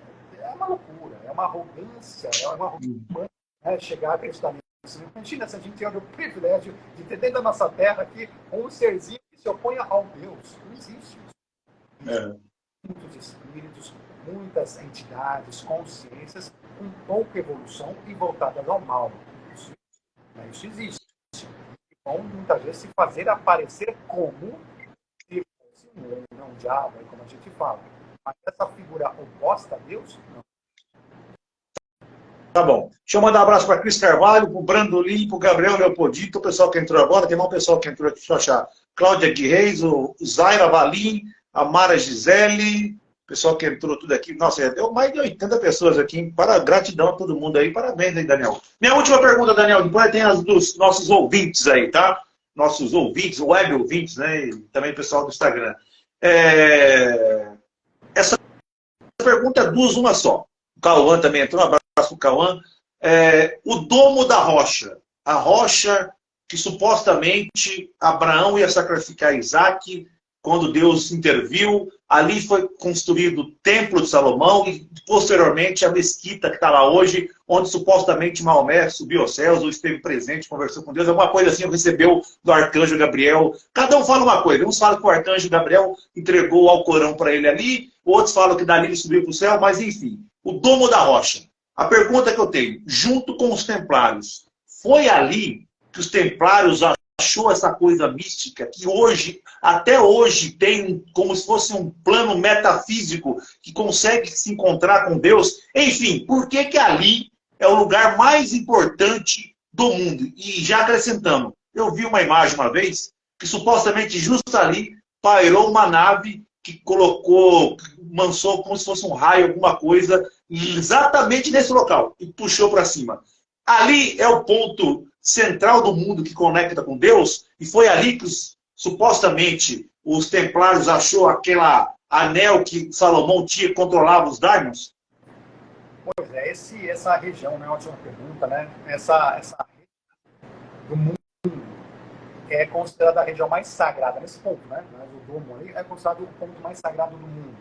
uma loucura, é uma arrogância, humana, né? Chegar a acreditar nisso. Imagina se a gente tem o privilégio de ter dentro da nossa Terra aqui um serzinho que se oponha ao Deus. Não existe isso. Muitos espíritos, muitas entidades, consciências com pouca evolução e voltadas ao mal. Isso existe. E vão muitas vezes se fazer aparecer como se fosse um diabo, como a gente fala. Mas essa figura oposta a Deus, não.
Tá bom. Deixa eu mandar um abraço para Cris Carvalho, para o Brandolin, para o Gabriel Leopoldito, o pessoal que entrou agora, tem mais um pessoal que entrou aqui, deixa eu achar. Cláudia Guirreis, o Zaira Valim, a Mara Gisele, o pessoal que entrou tudo aqui. Nossa, deu mais de 80 pessoas aqui, hein? Gratidão a todo mundo aí, parabéns aí, Daniel. Minha última pergunta, Daniel, depois tem as dos nossos ouvintes aí, tá? Nossos ouvintes, web ouvintes, né? E também o pessoal do Instagram. Essa pergunta é duas, uma só. O Cauã também entrou, um abraço para o Cauã. O domo da rocha. A rocha que supostamente Abraão ia sacrificar Isaac quando Deus interviu. Ali foi construído o Templo de Salomão e, posteriormente, a mesquita que está lá hoje, onde supostamente Maomé subiu aos céus ou esteve presente, conversou com Deus. Alguma coisa assim, recebeu do arcanjo Gabriel. Cada um fala uma coisa. Uns falam que o arcanjo Gabriel entregou o Alcorão para ele ali, outros falam que dali ele subiu para o céu, mas enfim. O domo da rocha. A pergunta que eu tenho, junto com os templários, foi ali que os templários achou essa coisa mística que hoje, até hoje, tem como se fosse um plano metafísico que consegue se encontrar com Deus? Enfim, por que que ali é o lugar mais importante do mundo? E já acrescentando, eu vi uma imagem uma vez que supostamente justo ali pairou uma nave que lançou como se fosse um raio, alguma coisa, exatamente nesse local, e puxou para cima. Ali é o ponto central do mundo que conecta com Deus, e foi ali que supostamente os templários achou aquela anel que Salomão tinha que controlava os daimons?
Pois é, essa região, né, ótima pergunta, né? Essa do mundo é considerada a região mais sagrada nesse ponto, né? O domo ali é considerado o ponto mais sagrado do mundo.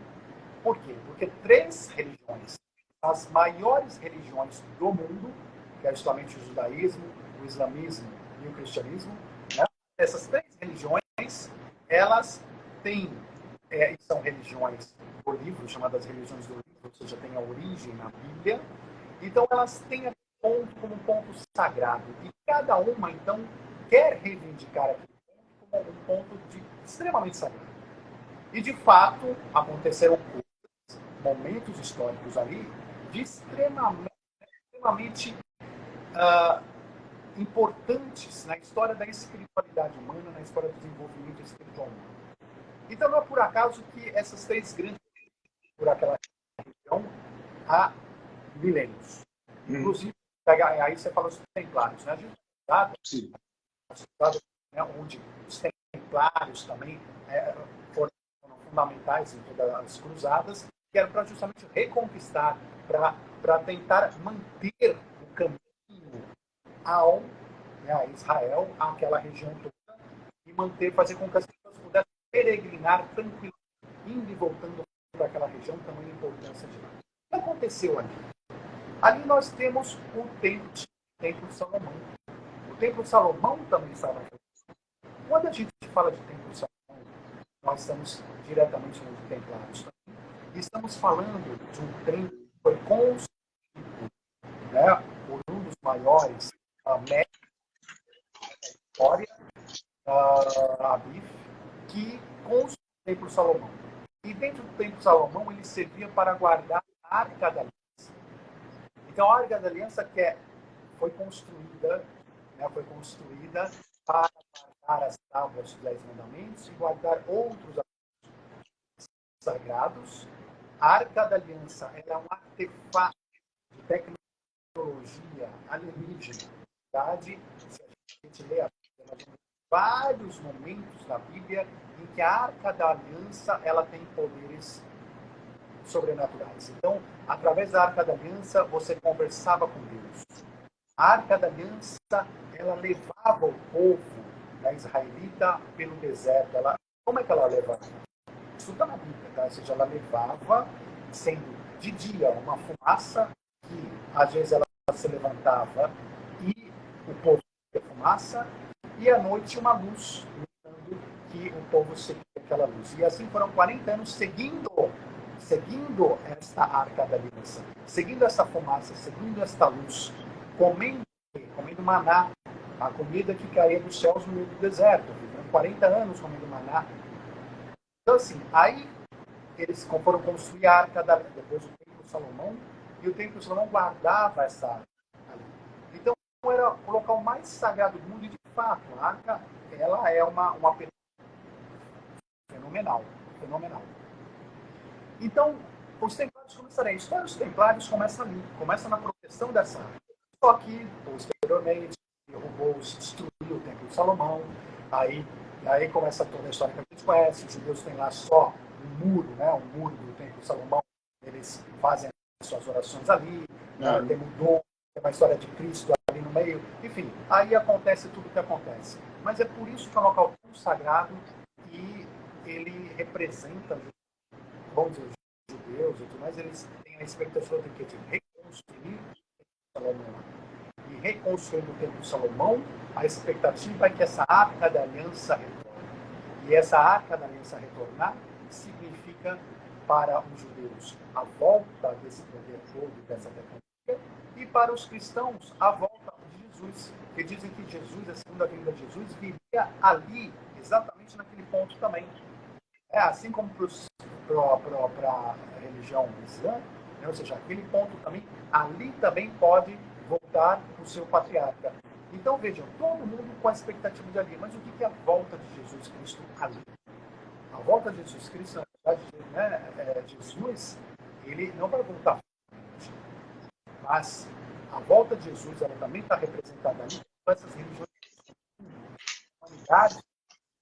Por quê? Porque 3 religiões, as maiores religiões do mundo, que é justamente o judaísmo, o islamismo e o cristianismo, né? Essas 3 religiões, elas têm, são religiões do livro, chamadas religiões do livro, ou seja, tem a origem na Bíblia, então elas têm aquele ponto como um ponto sagrado, e cada uma, então, quer reivindicar aquele ponto como um ponto extremamente sagrado. E, de fato, aconteceram momentos históricos ali de extremamente importantes na história da espiritualidade humana, na história do desenvolvimento espiritual humano. Então, não é por acaso que essas 3 grandes por aquela região há milênios. Inclusive, aí você fala dos templários, né? A gente sabe, né, onde os templários também foram fundamentais em todas as cruzadas, que eram para justamente reconquistar, para tentar manter o caminho a Israel, àquela região toda, e fazer com que as pessoas pudessem peregrinar tranquilamente, indo e voltando para aquela região, tamanha importância de lá. O que aconteceu ali? Ali nós temos o Templo de Salomão. O Templo de Salomão também estava aqui. Quando a gente fala de Templo de Salomão, nós estamos diretamente nos templários. E estamos falando de um templo que foi construído, né, por um dos maiores mestres da história, Abif, que construiu o Templo de Salomão. E dentro do Templo de Salomão, ele servia para guardar a Arca da Aliança. Então, a Arca da Aliança foi construída para guardar as tábuas dos 10 mandamentos e guardar outros sagrados. A Arca da Aliança é um artefato de tecnologia alienígena. Se a gente lê a Bíblia, nós vemos vários momentos da Bíblia em que a Arca da Aliança ela tem poderes sobrenaturais. Então, através da Arca da Aliança, você conversava com Deus. A Arca da Aliança, ela levava o povo israelita pelo deserto. Como é que ela levava? Isso está na Bíblia, tá? Ou seja, ela levava, sendo de dia uma fumaça, que às vezes ela se levantava e o povo via fumaça, e à noite uma luz, lembrando que o povo seguia aquela luz. E assim foram 40 anos seguindo esta Arca da Aliança, seguindo essa fumaça, seguindo esta luz, comendo maná, a comida que caía dos céus no meio do deserto. Viveram 40 anos comendo maná. Então, assim, aí eles foram construir a Arca da Aliança, depois o Templo de Salomão, e o Templo de Salomão guardava essa arca ali. Então, era o local mais sagrado do mundo, e de fato, a arca, ela é uma fenomenal. Então, os templários começaram a história dos templários começa ali, começa na proteção dessa arca. Só que, posteriormente, destruiu o Templo de Salomão, aí começa toda a história que a gente conhece. Os judeus têm lá só um muro, né? Um muro do Templo de Salomão, eles fazem as suas orações ali, tem um dom, tem uma história de Cristo ali no meio, enfim, aí acontece tudo o que acontece. Mas é por isso que é um local tão sagrado e ele representa, vamos dizer, os judeus e tudo mais, eles têm a expectativa de que de reconstruir o Templo de Salomão. E reconstruindo o Templo de Salomão, a expectativa é que essa Arca da Aliança retorne. E essa Arca da Aliança retornar significa para os judeus a volta desse poder todo, dessa tecnologia, e para os cristãos a volta de Jesus, que dizem que Jesus, a segunda vinda de Jesus, viria ali, exatamente naquele ponto também. Assim como para a religião islã, né? Ou seja, aquele ponto também, ali também pode voltar o seu patriarca. Então vejam, todo mundo com a expectativa de ali, mas o que é a volta de Jesus Cristo ali? A volta de Jesus Cristo, na verdade, né, Jesus, ele não vai voltar, mas a volta de Jesus, ela também está representada ali por essas religiões, a humanidade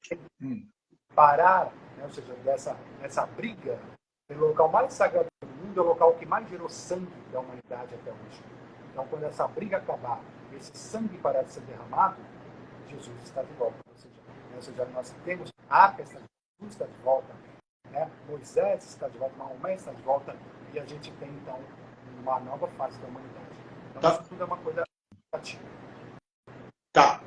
tem que parar, né, ou seja, dessa briga pelo local mais sagrado do mundo, é o local que mais gerou sangue da humanidade até hoje. Então, quando essa briga acabar, esse sangue parar de ser derramado, Jesus está de volta. Ou seja, nós temos a arca está de volta, Jesus está de volta, né? Moisés está de volta, Maomé está de volta, e a gente tem, então, uma nova fase da humanidade. Então, isso tudo é uma coisa ativa.
Tá.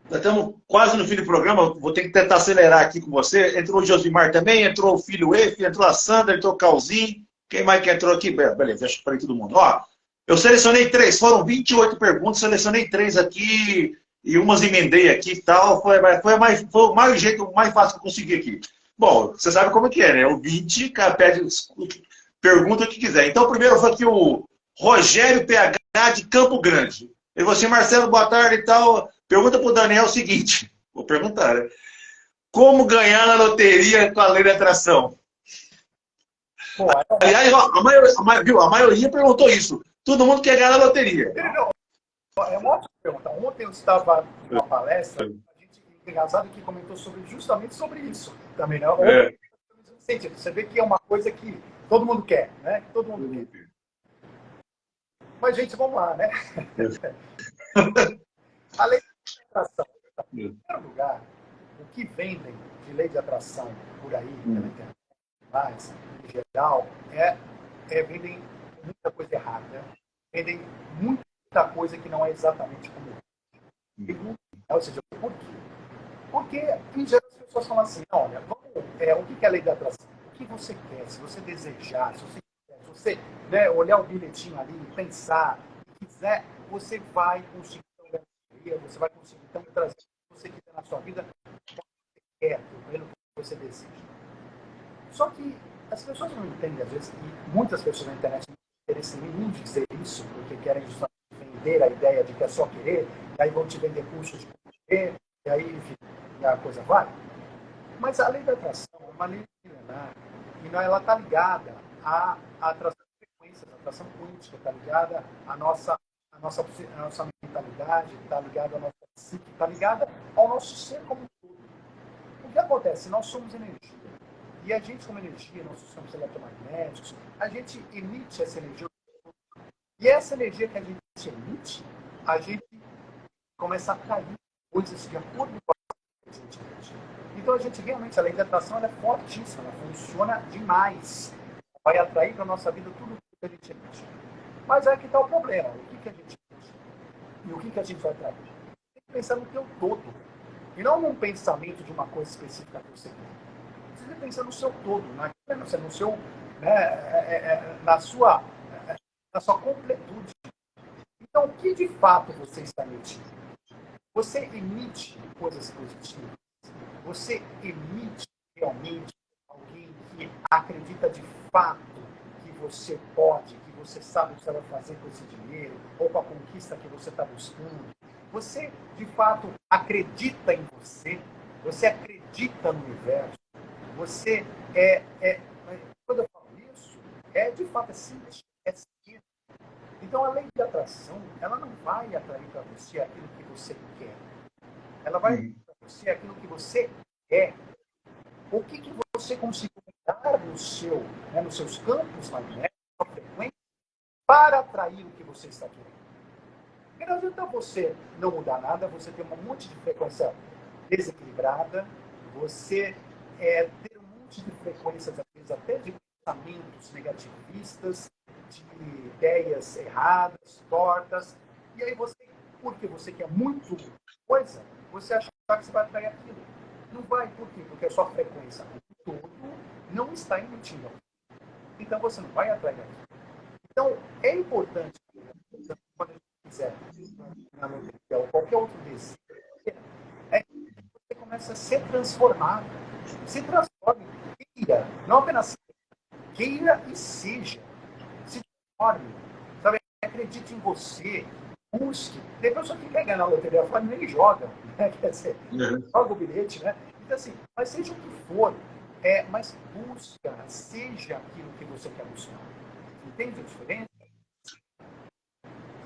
Nós estamos quase no fim do programa, vou ter que tentar acelerar aqui com você. Entrou o Josimar também, entrou o filho Efe, entrou a Sandra, entrou o Calzinho. Quem mais que entrou aqui? Beleza, acho que falei todo mundo. Ó, eu selecionei 3, foram 28 perguntas, selecionei 3 aqui e umas emendei aqui e tal. Foi o mais jeito mais fácil que eu consegui aqui. Bom, você sabe como é que é, né? O 20, cara, pergunta o que quiser. Então, primeiro foi aqui o Rogério PH de Campo Grande. E você, Marcelo, boa tarde e tal. Pergunta para o Daniel o seguinte. Vou perguntar, né? Como ganhar na loteria com a lei da atração?
Pô,
Aliás, a maioria perguntou isso. Todo mundo quer ganhar na loteria.
é uma ótima pergunta. Ontem eu estava numa palestra, a gente engraçado que comentou justamente sobre isso também, né? Você vê que é uma coisa que todo mundo quer, né? Todo mundo quer. Mas, gente, vamos lá, né? A lei de atração. Em primeiro lugar, o que vendem de lei de atração por aí, pela internet, mas, em geral, vendem muita coisa errada. Né? Vendem muita coisa que não é exatamente como é. Ou seja, por quê? Porque, em geral, as pessoas falam assim, olha, o que é a lei da atração? O que você quer, se você desejar, se você né, olhar o bilhetinho ali, pensar, se quiser, você vai conseguir, você vai conseguir então trazer o que você quiser na sua vida, quer, pelo que você deseja. Só que as pessoas não entendem, às vezes, e muitas pessoas na internet não têm interesse nenhum de dizer isso, porque querem justamente vender a ideia de que é só querer, e aí vão te vender cursos de querer, e aí, enfim, e a coisa vai. Mas a lei da atração é uma lei milenar, e ela está ligada à atração de frequências, à atração quântica, está ligada à nossa mentalidade, está ligada à nossa psique, está ligada ao nosso ser como um todo. O que acontece? Nós somos energia. E a gente, como energia, nossos campos eletromagnéticos, a gente emite essa energia. E essa energia que a gente emite, a gente começa a atrair coisas de acordo com a que a gente emite. Então, a gente realmente, a lei da atração ela é fortíssima, ela funciona demais. Vai atrair para a nossa vida tudo que a gente emite. Mas aí que está o problema. O que a gente emite? E o que a gente vai atrair? Tem que pensar no teu todo. E não num pensamento de uma coisa específica que você quer. Você pensa no seu todo, no seu, na sua completude. Então, o que de fato você está emitindo? Você emite coisas positivas? Você emite realmente alguém que acredita de fato que você pode, que você sabe o que você vai fazer com esse dinheiro, ou com a conquista que você está buscando? Você, de fato, acredita em você? Você acredita no universo? Você quando eu falo isso, de fato é simples, é simples. Então, a lei da atração, ela não vai atrair para você aquilo que você quer. Ela vai atrair para você aquilo que você é. O que você conseguiu mudar nos seus campos magnéticos, na frequência, para atrair o que você está querendo. Porque não adianta você não mudar nada, você ter um monte de frequência desequilibrada, você ter um monte de frequências, às vezes até de pensamentos negativistas, de ideias erradas, tortas, e aí você, porque você quer muito coisa, você acha que você vai atrair aquilo. Não vai, por quê? Porque a sua frequência como todo não está emitindo. Então você não vai atrair aquilo. Então é importante, quando a gente quiser, ou qualquer outro desejo, é que você começa a ser transformado. Se transforme, queira, não apenas queira e seja. Se transforme, sabe? Acredite em você, busque. Tem pessoa que quer ganhar na loteria, fala, nem joga, né? Quer dizer, joga o bilhete, né? Então assim, mas seja o que for, mas busca, seja aquilo que você quer buscar. Entende a diferença?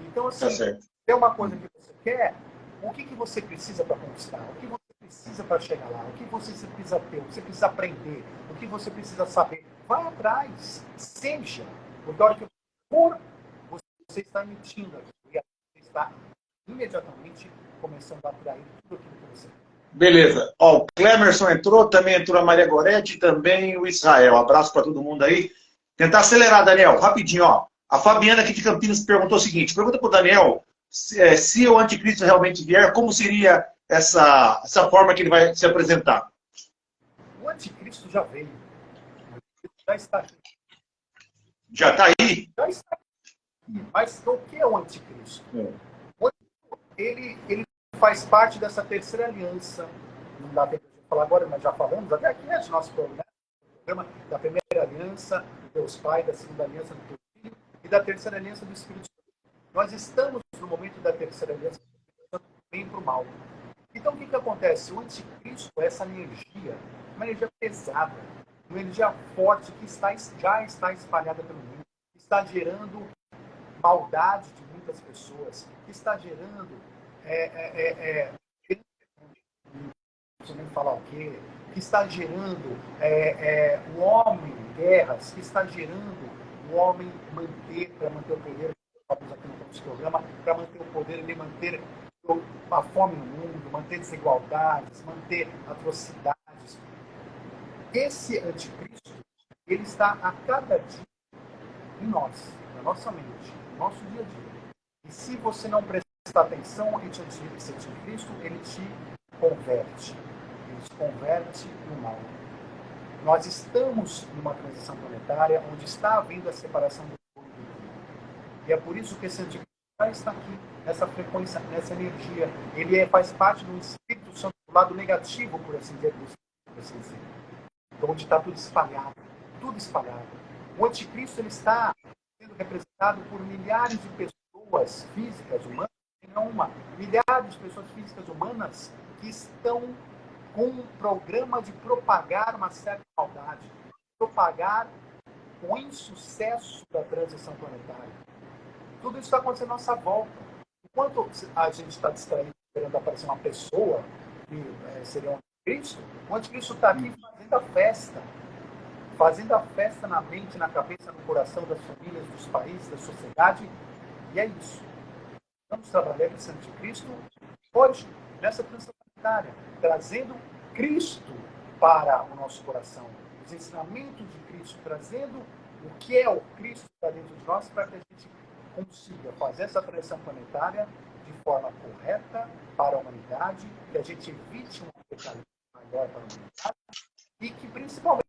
Então assim, se é uma coisa que você quer, o que você precisa para conquistar? O que você precisa para chegar lá? O que você precisa ter? O que você precisa aprender? O que você precisa saber? Vai atrás, seja. Porque a hora que for, você está emitindo aquilo e você está imediatamente começando a atrair tudo aquilo que você quer.
Beleza. Ó, o Clemerson entrou, também entrou a Maria Goretti e também o Israel. Abraço para todo mundo aí. Tentar acelerar, Daniel, rapidinho, ó. A Fabiana aqui de Campinas perguntou o seguinte: pergunta para o Daniel se o anticristo realmente vier, como seria essa forma que ele vai se apresentar?
O anticristo já veio. O anticristo já está aqui.
Já está aí?
Já está aqui. Mas o que é o anticristo? O anticristo, ele faz parte dessa terceira aliança. Não dá tempo de falar agora, mas já falamos até aqui, né, do nosso programa, da primeira aliança do Deus Pai, da segunda aliança do Teu Filho e da terceira aliança do Espírito Santo. Nós estamos no momento da terceira aliança do bem para o mal. Então, o que acontece? O anticristo é essa energia, uma energia pesada, uma energia forte que já está espalhada pelo mundo, que está gerando maldade de muitas pessoas, que está gerando não preciso nem falar o quê, que está gerando o homem guerras, que está gerando o homem para manter o poder, falamos aqui no nosso programa, para manter o poder, ele manter a fome no mundo, manter desigualdades, manter atrocidades. Esse anticristo, ele está a cada dia em nós, na nossa mente, no nosso dia a dia. E se você não prestar atenção, esse anticristo, ele te converte. Ele te converte no mal. Nós estamos numa transição planetária onde está havendo a separação do mundo e do mundo. E é por isso que esse anticristo já está aqui, nessa frequência, nessa energia. Ele faz parte do Espírito Santo, do lado negativo, por assim dizer, do Espírito assim dizer, onde está tudo espalhado, tudo espalhado. O anticristo ele está sendo representado por milhares de pessoas físicas humanas, e não uma, milhares de pessoas físicas humanas que estão com um programa de propagar uma certa maldade, propagar o insucesso da transição planetária. Tudo isso está acontecendo à nossa volta. Enquanto a gente está distraído, esperando aparecer uma pessoa, que seria um anticristo, o anticristo está aqui fazendo a festa na mente, na cabeça, no coração das famílias, dos países, da sociedade, e é isso. Vamos trabalhar com esse anticristo hoje, nessa transição planetária, trazendo Cristo para o nosso coração, os ensinamentos de Cristo, trazendo o que é o Cristo para dentro de nós, para que a gente consiga fazer essa transição planetária de forma correta para a humanidade, que a gente evite um apocalipse maior para a humanidade e que, principalmente,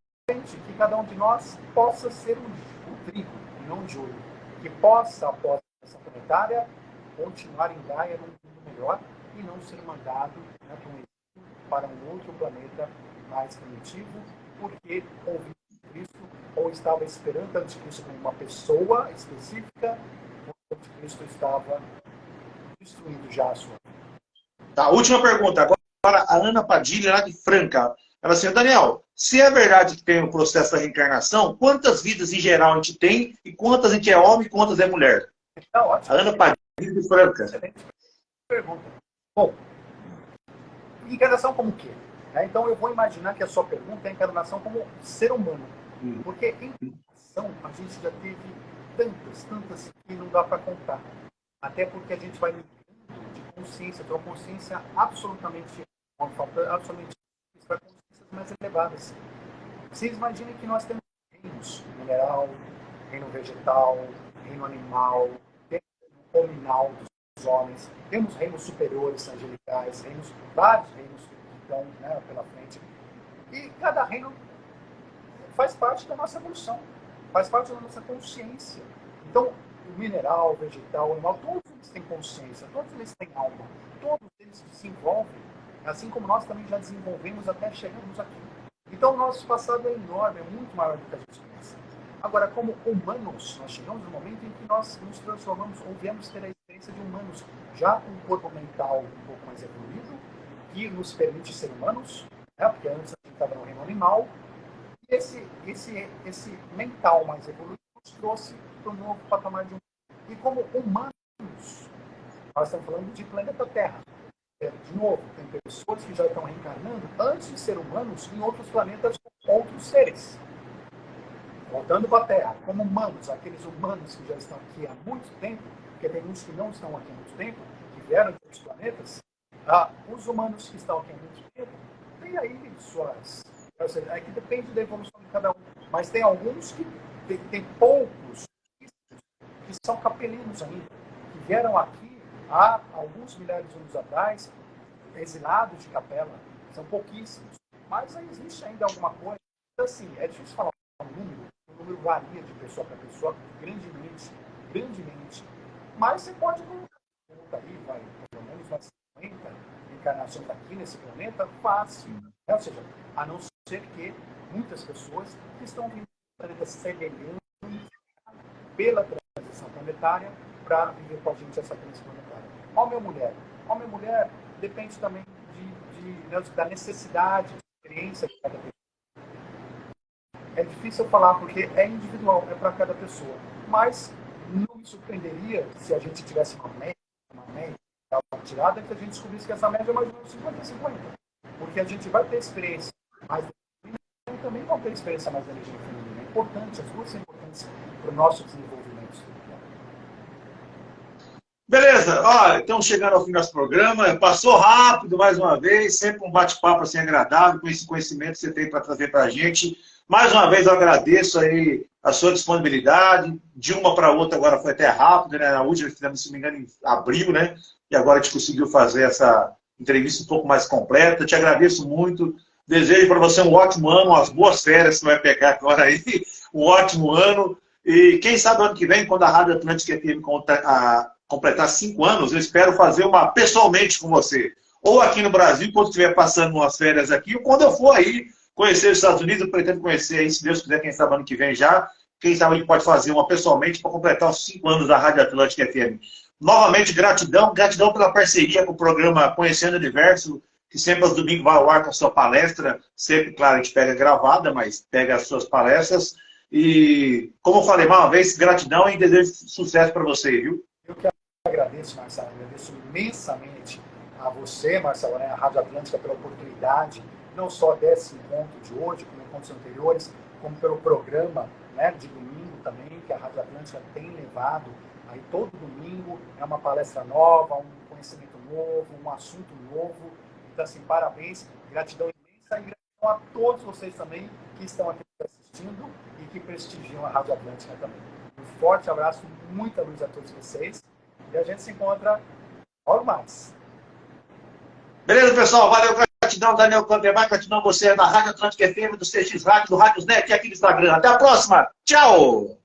que cada um de nós possa ser um trigo e não um joio, que possa, após a transição planetária, continuar em Gaia num mundo melhor e não ser mandado, né, para um outro planeta mais primitivo, porque ouviu Cristo ou estava esperando o anticristo como uma pessoa específica, o anticristo estava destruindo já a sua vida.
Tá, última pergunta. Agora a Ana Padilha, lá de Franca. Ela assim, Daniel, se é verdade que tem o processo da reencarnação, quantas vidas em geral a gente tem e quantas a gente é homem e quantas é mulher?
Tá ótimo.
A Ana Padilha de Franca.
Excelente pergunta. Bom, encarnação como o quê? Então eu vou imaginar que a sua pergunta é a encarnação como ser humano. Porque encarnação a gente já teve tantas que não dá para contar. Até porque a gente vai mudando de consciência para uma consciência absolutamente para consciências mais elevadas. Vocês imaginem que nós temos reinos mineral, reino vegetal, reino animal, reino hominal dos homens, temos reinos superiores, angelicais, vários reinos que estão, né, pela frente. E cada reino faz parte da nossa evolução, faz parte da nossa consciência. Então, o mineral, o vegetal, o animal, todos eles têm consciência, todos eles têm alma, todos eles se desenvolvem, assim como nós também já desenvolvemos até chegarmos aqui. Então, o nosso passado é enorme, é muito maior do que a gente pensa. Agora, como humanos, nós chegamos no momento em que nós nos transformamos, ou viemos ter a experiência de humanos, já com um corpo mental um pouco mais evoluído, que nos permite ser humanos, né? Porque antes a gente estava no reino animal, e esse mental mais evoluído nos trouxe para um novo patamar de humanos. E como humanos, nós estamos falando de planeta Terra. De novo, tem pessoas que já estão reencarnando antes de ser humanos em outros planetas com outros seres. Voltando para a Terra, como humanos, aqueles humanos que já estão aqui há muito tempo, porque tem uns que não estão aqui há muito tempo, que vieram de outros planetas, os humanos que estão aqui há muito tempo, tem aí suas... Ou seja, é que depende da evolução de cada um. Mas tem alguns que tem poucos que são capelinos ainda, que vieram aqui há alguns milhares de anos atrás, exilados de capela. São pouquíssimos. Mas aí existe ainda alguma coisa. Então, assim, é difícil falar um número. O número varia de pessoa para pessoa grandemente. Mas você pode colocar aí, vai, pelo menos umas 50 encarnações aqui nesse planeta, fácil. Né? Ou seja, a não ser que muitas pessoas que estão vindo do planeta semelhante pela transição planetária para viver com a gente essa transição planetária. Homem ou mulher? Homem ou mulher depende também da necessidade, da experiência de cada pessoa. É difícil falar porque é individual, é para cada pessoa. Mas não me surpreenderia se a gente tivesse uma média tirada, que a gente descobrisse que essa média é mais ou menos 50-50. Porque a gente vai ter experiência mais feminina e também vai ter experiência mais da energia feminina. É importante, as duas são importantes para o nosso desenvolvimento espiritual.
Beleza, ó, estamos chegando ao fim do nosso programa. Passou rápido mais uma vez, sempre um bate-papo assim agradável, com esse conhecimento que você tem para trazer para a gente. Mais uma vez eu agradeço aí a sua disponibilidade. De uma para outra agora foi até rápido, né? A última fizemos, se não me engano, em abril, né? E agora a gente conseguiu fazer essa entrevista um pouco mais completa. Eu te agradeço muito. Desejo para você um ótimo ano, umas boas férias que você vai pegar agora aí. Um ótimo ano. E quem sabe ano que vem, quando a Rádio Atlântica FM completar 5 anos, eu espero fazer uma pessoalmente com você. Ou aqui no Brasil, quando estiver passando umas férias aqui, ou quando eu for aí conhecer os Estados Unidos, eu pretendo conhecer aí, se Deus quiser, quem sabe ano que vem já. Quem sabe a gente pode fazer uma pessoalmente para completar os 5 anos da Rádio Atlântica FM. Novamente, gratidão pela parceria com o programa Conhecendo o Universo, que sempre aos domingos vai ao ar com a sua palestra. Sempre, claro, a gente pega gravada, mas pega as suas palestras. E, como eu falei mais uma vez, gratidão e desejo sucesso para você, viu?
Eu que agradeço, Marcelo, agradeço imensamente a você, Marcelo, né, a Rádio Atlântica, pela oportunidade, não só desse encontro de hoje, como encontros anteriores, como pelo programa, né, de domingo também, que a Rádio Atlântica tem levado. Aí todo domingo é uma palestra nova, um conhecimento novo, um assunto novo. Então, assim, parabéns, gratidão imensa e gratidão a todos vocês também que estão aqui assistindo e que prestigiam a Rádio Atlântica também. Um forte abraço, muita luz a todos vocês e a gente se encontra logo mais.
Beleza, pessoal? Valeu, gratidão, Daniel Cantemar, gratidão você da Rádio Atlântica FM, do CX Rádio, do Rádios Net e aqui no Instagram. Até a próxima. Tchau!